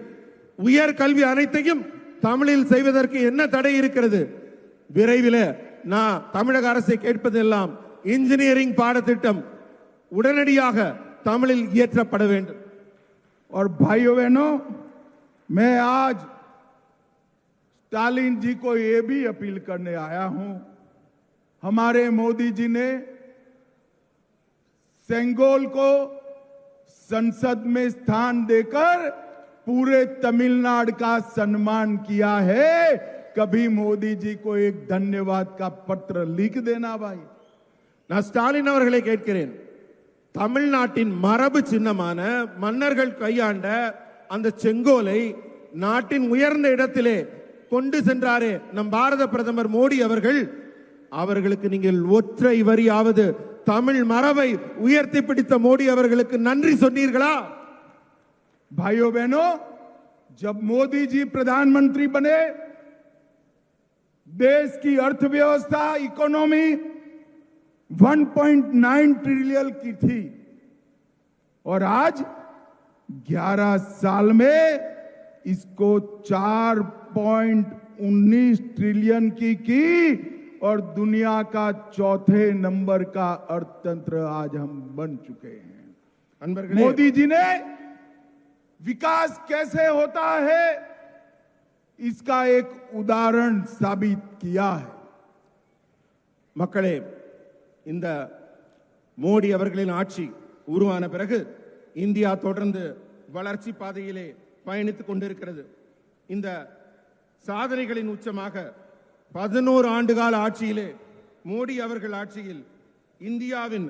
உயர் கல்வி அனைத்தையும் தமிழில் செய்வதற்கு என்ன தடை இருக்கிறது? விரைவில் நான் தமிழக அரசை கேட்பதெல்லாம் இன்ஜினியரிங் பாடத்திட்டம் உடனடியாக தமிழில் இயற்றப்பட வேண்டும். और भाइयों बहनों, मैं आज स्टालिन जी को यह भी अपील करने आया हूं. हमारे मोदी जी ने सेंगोल को संसद में स्थान देकर पूरे तमिलनाडु का सम्मान किया है. कभी मोदी जी को एक धन्यवाद का पत्र लिख देना भाई. நான் ஸ்டாலின் அவர்களை கேட்கிறேன், தமிழ்நாட்டின் மரபு சின்னமான மன்னர்கள் கையாண்ட அந்த செங்கோலை நாட்டின் உயர்ந்த இடத்திலே கொண்டு சென்றாரே நம் பாரத பிரதமர் மோடி அவர்கள், அவர்களுக்கு நீங்கள் ஒற்றை வரியாவது தமிழ் மரபை உயர்த்தி பிடித்த மோடி அவர்களுக்கு நன்றி சொன்னீர்களா? भाइयों बहनों, जब मोदी जी प्रधानमंत्री बने, देश की अर्थव्यवस्था इकोनॉमी 1.9 ट्रिलियन की थी और आज 11 साल में इसको 4.19 ट्रिलियन की और दुनिया का चौथे नंबर का अर्थतंत्र आज हम बन चुके हैं. मोदी जी ने विकास कैसे होता है इसका एक उदाहरण साबित किया है. மக்களே, இந்த மோடி அவர்களின் ஆட்சி உருவான பிறகு இந்தியா தொடர்ந்து வளர்ச்சி பாதையிலே பயணித்துக் கொண்டிருக்கிறது. இந்த சாதனைகளின் உச்சமாக 11 ஆண்டுகால ஆட்சியிலே மோடி அவர்கள் ஆட்சியில் இந்தியாவின்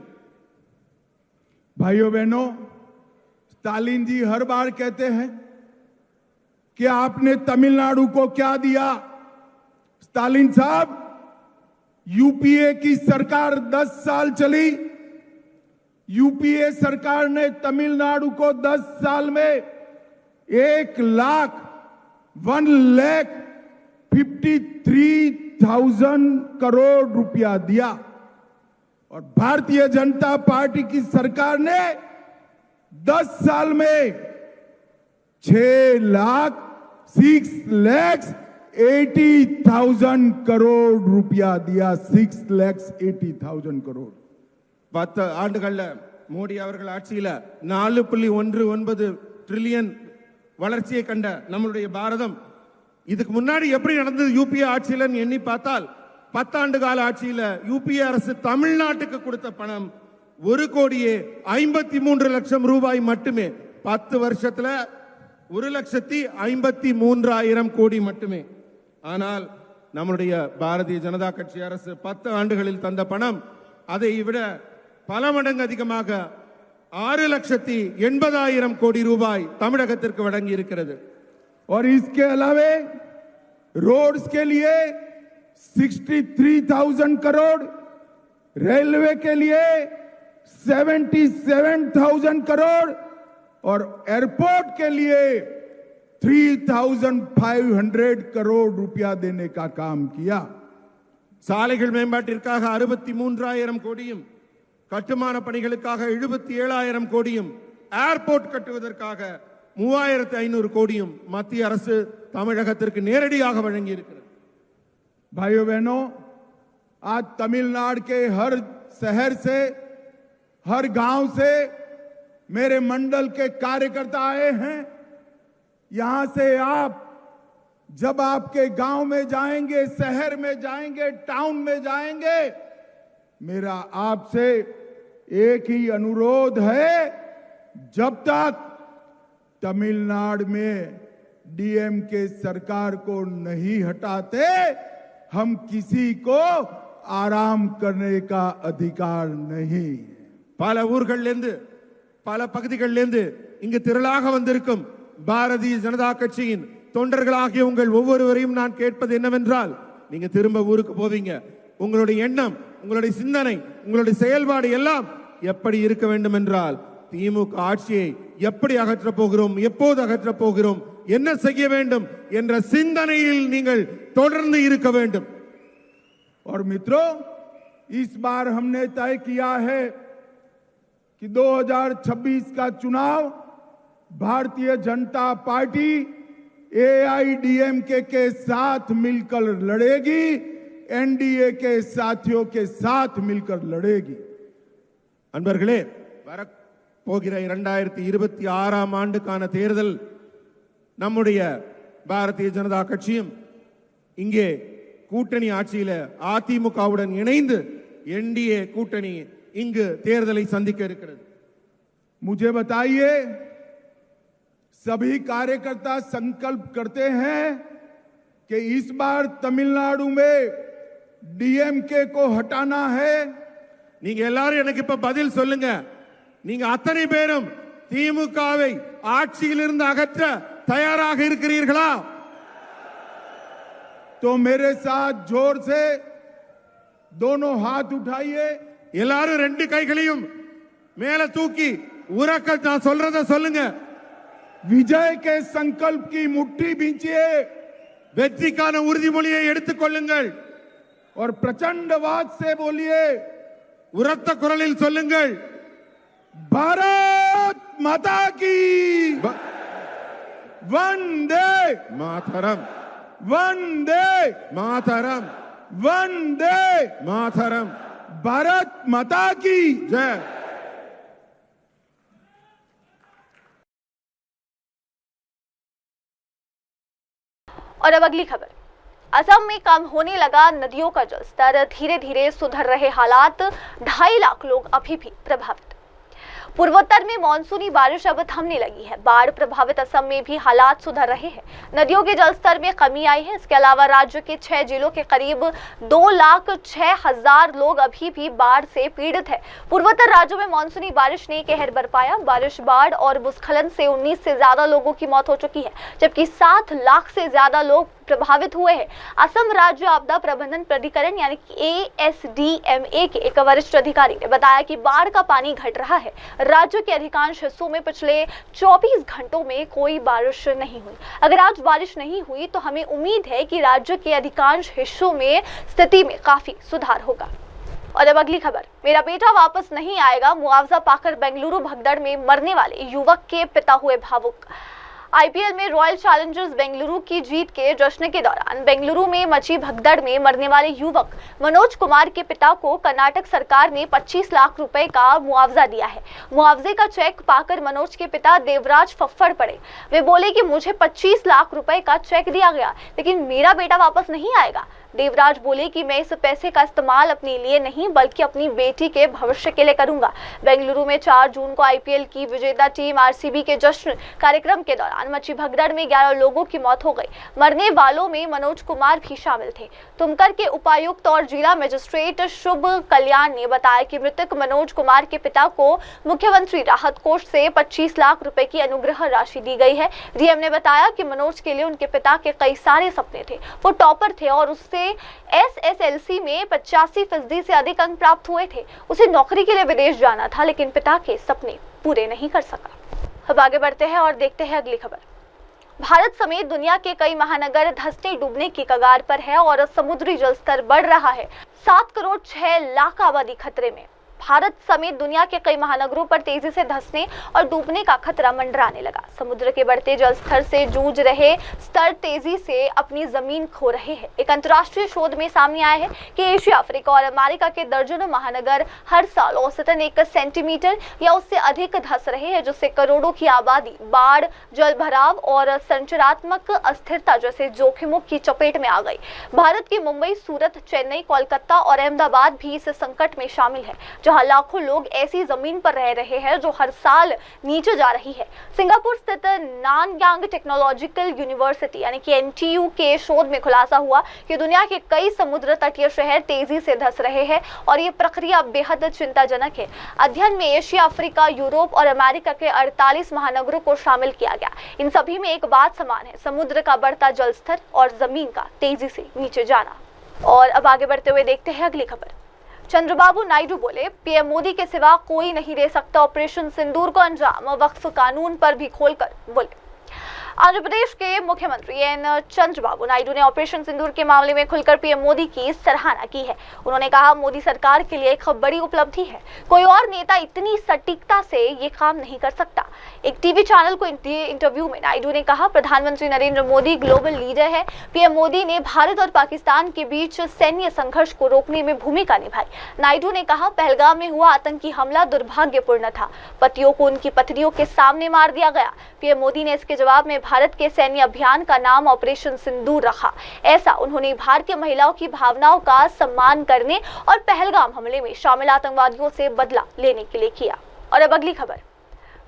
भाइयों बहनों, स्टालिन जी हर बार कहते हैं कि आपने तमिलनाडु को क्या दिया. स्टालिन साहब, यूपीए की सरकार 10 साल चली. यूपीए सरकार ने तमिलनाडु को 10 साल में 1,53,000 करोड़ रुपया दिया और भारतीय जनता पार्टी की सरकार ने 10 साल में 6,80,000 करोड़ रुपया दिया. 6,80,000 करोड़. 10 ஆண்டுகள்ல மோடி அவர்கள் ஆட்சியில 4.19 ட்ரில்லியன் வளர்ச்சியை கண்ட நம்மளுடைய பாரதம் இதுக்கு முன்னாடி எப்படி நடந்தது யூபிஏ ஆட்சியில எண்ணி பார்த்தால் 10 ஆண்டு கால ஆட்சியில யூபிஏ அரசு தமிழ்நாட்டுக்கு கொடுத்த பணம் 1,53,00,000 ரூபாய் மட்டுமே. 10 வருஷத்துல 1,53,000 கோடி மட்டுமே. ஆனால் நம்முடைய பாரதிய ஜனதா கட்சி அரசு 10 ஆண்டுகளில் தந்த பணம் அதை விட பல மடங்கு அதிகமாக 6,80,000 கோடி ரூபாய் தமிழகத்திற்கு வழங்கி இருக்கிறது. और इसके अलावे रोड्स के लिए 63,000 करोड़, रेलवे के लिए 77,000 करोड़ और एयरपोर्ट के लिए 3,500 करोड़ रुपया देने का काम किया. சாலைகள் மேம்பாட்டிற்காக 63,000 கோடியும், கட்டுமான பணிகளுக்காக 77,000 கோடியும், ஏர்போர்ட் கட்டுவதற்காக 3,500 கோடியும் மத்திய அரசு தமிழகத்திற்கு நேரடியாக வழங்கி இருக்கிறது. भाइयों बहनों, आज तमिलनाडु के हर शहर से, हर गांव से मेरे मंडल के कार्यकर्ता आए हैं. यहां से आप जब आपके गांव में जाएंगे, शहर में जाएंगे, टाउन में जाएंगे, मेरा आपसे एक ही अनुरोध है, जब तक तमिलनाडु में डीएमके सरकार को नहीं हटाते, हम किसी को आराम करने का अधिकार नहीं. பல ஊர்களிலிருந்து பல பகுதிகளிலிருந்து இங்கு திரளாக வந்திருக்கும் பாரதிய ஜனதா கட்சியின் தொண்டர்களாகிய உங்கள் ஒவ்வொருவரையும் நான் கேட்பது என்னவென்றால், நீங்க திரும்ப ஊருக்கு போவீங்க, உங்களுடைய எண்ணம், உங்களுடைய சிந்தனை, உங்களுடைய செயல்பாடு எல்லாம் எப்படி இருக்க வேண்டும் என்றால், திமுக ஆட்சியை எப்படி அகற்றப் போகிறோம், எப்போது அகற்றப் போகிறோம், என்ன செய்ய வேண்டும் என்ற சிந்தனையில் நீங்கள் தொடர்ந்து இருக்க வேண்டும். और मित्रों, इस बार हमने तय किया है कि 2026 का चुनाव भारतीय जनता पार्टी एआईडीएमके के साथ मिलकर लड़ेगी, एनडीए के साथियों के साथ मिलकर लड़ेगी. அன்பர்களே, வரப்போகிற 2026ஆம் ஆண்டுக்கான தேர்தல் நம்முடைய பாரதிய ஜனதா கட்சியும் இங்கே கூட்டணி ஆட்சியில அதிமுகவுடன் இணைந்து என்டிஏ கூட்டணி இங்கு தேர்தலை சந்திக்க இருக்கிறது. मुझे बताइए, सभी कार्यकर्ता संकल्प करते हैं कि इस बार तमिलनाडु में डीएमके को हटाना है. நீங்க எல்லாரும் எனக்கு இப்ப பதில் சொல்லுங்க. நீங்க அத்தனை பேரும் திமுகவை ஆட்சியிலிருந்து அகற்ற தயாராக இருக்கிறீர்களா? तो मेरे साथ जोर से दोनों हाथ उठाइए. எல்லாரும் ரெண்டு கைகளையும் மேல தூக்கி உரக்க நான் சொல்றத சொல்லுங்க. विजय के संकल्प की मुट्ठी बींचिए. வெற்றிக்கான உறுதிமொழியை எடுத்துக் கொள்ளுங்கள். और प्रचंडवाद से बोलिए. உரத்த குரலில் சொல்லுங்கள். भारत माता की वंदे मातरम, वंदे मातरम, वंदे मातरम. भारत माता की जय. और अब अगली खबर। असम में कम होने लगा नदियों का जलस्तर, धीरे धीरे सुधर रहे हालात, 2.5 लाख लोग अभी भी प्रभावित। पूर्वोत्तर में मानसूनी बारिश अब थमने लगी है। बाढ़ प्रभावित असम में भी हालात सुधर रहे हैं। नदियों के जलस्तर में कमी आई है। इसके अलावा राज्य के 6 जिलों के करीब 2,06,000 लोग अभी भी बाढ़ से पीड़ित है। पूर्वोत्तर राज्यों में मानसूनी बारिश ने कहर बरपाया। बारिश, बाढ़ और भूस्खलन से 19 से ज्यादा लोगों की मौत हो चुकी है, जबकि 7 लाख से ज्यादा लोग प्रभावित हुए हैं। असम राज्य आपदा प्रबंधन प्राधिकरण यानी कि ASDMA के एक वरिष्ठ अधिकारी ने बताया कि बाढ़ का पानी घट रहा है। राज्य के अधिकांश हिस्सों में पिछले 24 घंटों में कोई बारिश नहीं हुई। अगर आज बारिश नहीं हुई तो हमें उम्मीद है कि राज्य के अधिकांश हिस्सों में स्थिति में काफी सुधार होगा। और अब अगली खबर। मेरा बेटा वापस नहीं आएगा, मुआवजा पाकर बेंगलुरु भगदड़ में मरने वाले युवक के पिता हुए भावुक। आईपीएल में रॉयल चैलेंजर्स बेंगलुरु की जीत के जश्न के दौरान बेंगलुरु में मची भगदड़ में मरने वाले युवक मनोज कुमार के पिता को कर्नाटक सरकार ने 25 लाख रुपए का मुआवजा दिया है। मुआवजे का चेक पाकर मनोज के पिता देवराज फफ्फड़ पड़े। वे बोले कि मुझे 25 लाख रुपए का चेक दिया गया, लेकिन मेरा बेटा वापस नहीं आएगा। देवराज बोले कि मैं इस पैसे का इस्तेमाल अपने लिए नहीं बल्कि अपनी बेटी के भविष्य के लिए करूंगा। बेंगलुरु में 4 जून को आईपीएल की विजेता टीम आरसीबी के जश्न कार्यक्रम के दौरान मची भगदड़ में 11 लोगों की मौत हो गई। मरने वालों में मनोज कुमार भी शामिल थे। तुमकर के उपायुक्त और जिला मजिस्ट्रेट शुभ कल्याण ने बताया कि मृतक मनोज कुमार के पिता को मुख्यमंत्री राहत कोष से 25 लाख रुपए की अनुग्रह राशि दी गई है। डीएम ने बताया कि मनोज के लिए उनके पिता के कई सारे सपने थे। वो टॉपर थे और उससे SSLC में 85% से अधिक अंक प्राप्त हुए थे। उसे नौकरी के लिए विदेश जाना था, लेकिन पिता के सपने पूरे नहीं कर सका। अब आगे बढ़ते हैं और देखते हैं अगली खबर। भारत समेत दुनिया के कई महानगर धंसने डूबने की कगार पर है और समुद्री जलस्तर बढ़ रहा है। 7 करोड़ 6 लाख आबादी खतरे में। भारत समेत दुनिया के कई महानगरों पर तेजी से धंसने और डूबने का खतरा मंडराने लगा। समुद्र के बढ़ते जल स्तर से जूझ रहे स्तर तेजी से अपनी जमीन खो रहे हैं। एक अंतर्राष्ट्रीय शोध में सामने आया है कि एशिया, अफ्रीका और अमेरिका के दर्जनों महानगर हर साल औसतन 1 सेंटीमीटर या उससे अधिक धंस रहे हैं, जिससे करोड़ों की आबादी बाढ़, जल भराव और संरचनात्मक अस्थिरता जैसे जोखिमों की चपेट में आ गई। भारत की मुंबई, सूरत, चेन्नई, कोलकाता और अहमदाबाद भी इस संकट में शामिल है, जहां लाखों लोग ऐसी जमीन पर रह रहे हैं जो हर साल नीचे जा रही है। सिंगापुर स्थित नानयांग टेक्नोलॉजिकल यूनिवर्सिटी यानी कि NTU के शोध में खुलासा हुआ कि दुनिया के कई समुद्र तटीय शहर तेजी से धंस रहे हैं और ये प्रक्रिया बेहद चिंताजनक है। अध्ययन में एशिया, अफ्रीका, यूरोप और अमेरिका के 48 महानगरों को शामिल किया गया। इन सभी में एक बात समान है, समुद्र का बढ़ता जल स्तर और जमीन का तेजी से नीचे जाना। और अब आगे बढ़ते हुए देखते हैं अगली खबर। चंद्रबाबू नायडू बोले, पीएम मोदी के सिवा कोई नहीं दे सकता ऑपरेशन सिंदूर को अंजाम, वक्फ कानून पर भी खोलकर बोले। आंध्र प्रदेश के मुख्यमंत्री एन चंद्रबाबू नायडू ने ऑपरेशन सिंदूर के मामले में खुलकर पीएम मोदी की सराहना की है। उन्होंने कहा, मोदी सरकार के लिए एक बड़ी उपलब्धि है, कोई और नेता इतनी सटीकता से ये काम नहीं कर सकता। एक टीवी चैनल को इंटरव्यू में नायडू ने कहा, प्रधानमंत्री नरेंद्र मोदी ग्लोबल लीडर है। पीएम मोदी ने भारत और पाकिस्तान के बीच सैन्य संघर्ष को रोकने में भूमिका निभाई। नायडू ने कहा, पहलगाम में हुआ आतंकी हमला दुर्भाग्यपूर्ण था, पतियों को उनकी पत्नियों के सामने मार दिया गया। पीएम मोदी ने इसके जवाब में भारत के सैन्य अभियान का नाम ऑपरेशन सिंदूर रखा। ऐसा उन्होंने भारतीय महिलाओं की भावनाओं का सम्मान करने और पहलगाम हमले में शामिल आतंकवादियों से बदला लेने के लिए किया। और अब अगली खबर।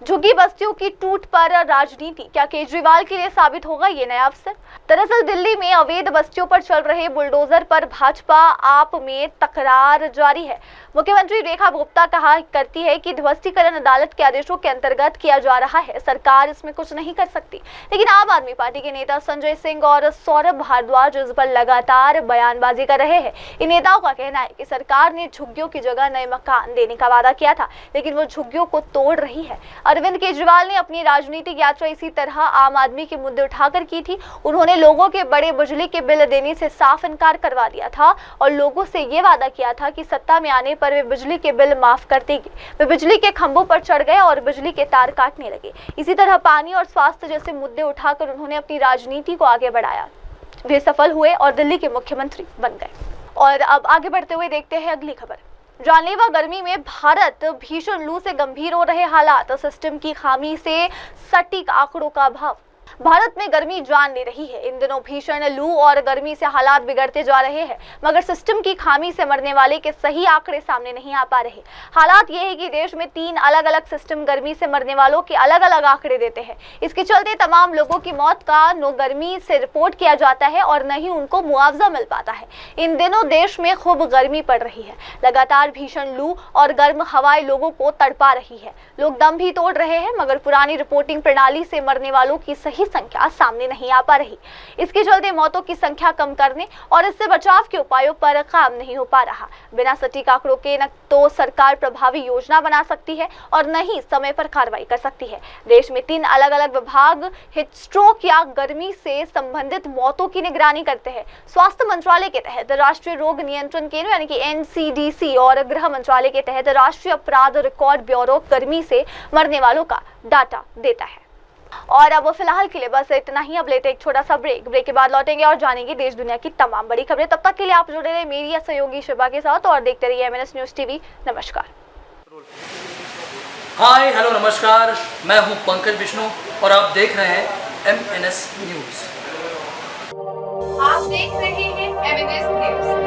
झुग्गी बस्तियों की टूट पर राजनीति, क्या केजरीवाल के लिए साबित होगा ये नया अवसर? दरअसल दिल्ली में अवैध बस्तियों पर चल रहे बुलडोजर पर भाजपा आप में तकरार जारी है। मुख्यमंत्री रेखा गुप्ता कहा करती है कि ध्वस्तीकरण अदालत के आदेशों के अंतर्गत किया जा रहा है, सरकार इसमें कुछ नहीं कर सकती। लेकिन आम आदमी पार्टी के नेता संजय सिंह और सौरभ भारद्वाज इस पर लगातार बयानबाजी कर रहे हैं। इन नेताओं का कहना है कि सरकार ने झुग्गियों की जगह नए मकान देने का वादा किया था, लेकिन वो झुग्गियों को तोड़ रही है। अरविंद केजरीवाल ने अपनी राजनीतिक यात्रा इसी तरह आम आदमी के मुद्दे उठाकर की थी। उन्होंने लोगों के बड़े बिजली के बिल देने से साफ इनकार करवा दिया था और लोगों से ये वादा किया था कि सत्ता में आने पर वे बिजली के बिल माफ कर देंगे। वे बिजली के खंभों पर चढ़ गए और बिजली के तार काटने लगे। इसी तरह पानी और स्वास्थ्य जैसे मुद्दे उठाकर उन्होंने अपनी राजनीति को आगे बढ़ाया। वे सफल हुए और दिल्ली के मुख्यमंत्री बन गए। और अब आगे बढ़ते हुए देखते हैं अगली खबर। जानलेवा गर्मी में भारत, भीषण लू से गंभीर हो रहे हालात, सिस्टम की खामी से सटीक आंकड़ों का अभाव। भारत में गर्मी जान ले रही है। इन दिनों भीषण लू और गर्मी से हालात बिगड़ते जा रहे हैं, मगर सिस्टम की खामी से मरने वाले के सही आंकड़े सामने नहीं आ पा रहे। हालात ये है कि देश में 3 अलग अलग सिस्टम गर्मी से मरने वालों के अलग अलग आंकड़े देते हैं। इसके चलते तमाम लोगों की मौत का न गर्मी से रिपोर्ट किया जाता है और न ही उनको मुआवजा मिल पाता है। इन दिनों देश में खूब गर्मी पड़ रही है। लगातार भीषण लू और गर्म हवाएं लोगों को तड़पा रही है। लोग दम भी तोड़ रहे हैं, मगर पुरानी रिपोर्टिंग प्रणाली से मरने वालों की सही संख्या सामने नहीं आ पा रही। इसके चलते मौतों की संख्या कम करने और इससे बचाव के उपायों पर काम नहीं हो पा रहा। बिना सटीक आंकड़ों के न तो सरकार प्रभावी योजना बना सकती है और न ही समय पर कार्रवाई कर सकती है। देश में 3 अलग अलग विभाग हीट स्ट्रोक या गर्मी से संबंधित मौतों की निगरानी करते हैं। स्वास्थ्य मंत्रालय के तहत राष्ट्रीय रोग नियंत्रण केंद्र यानी कि NCDC और गृह मंत्रालय के तहत राष्ट्रीय अपराध रिकॉर्ड ब्यूरो गर्मी से मरने वालों का डाटा देता है। और अब फिलहाल के लिए बस इतना ही। अब लेते एक छोटा सा ब्रेक के बाद लौटेंगे और जानेंगे देश दुनिया की तमाम बड़ी खबरें। तब तक के लिए आप जुड़े रहे मेरी सहयोगी शिवा के साथ और देखते रहिए MNS न्यूज TV। नमस्कार। हाय हेलो नमस्कार, मैं हूं पंकज विष्णु और आप देख रहे हैं MNS न्यूज। आप देख रहे हैं MNS न्यूज।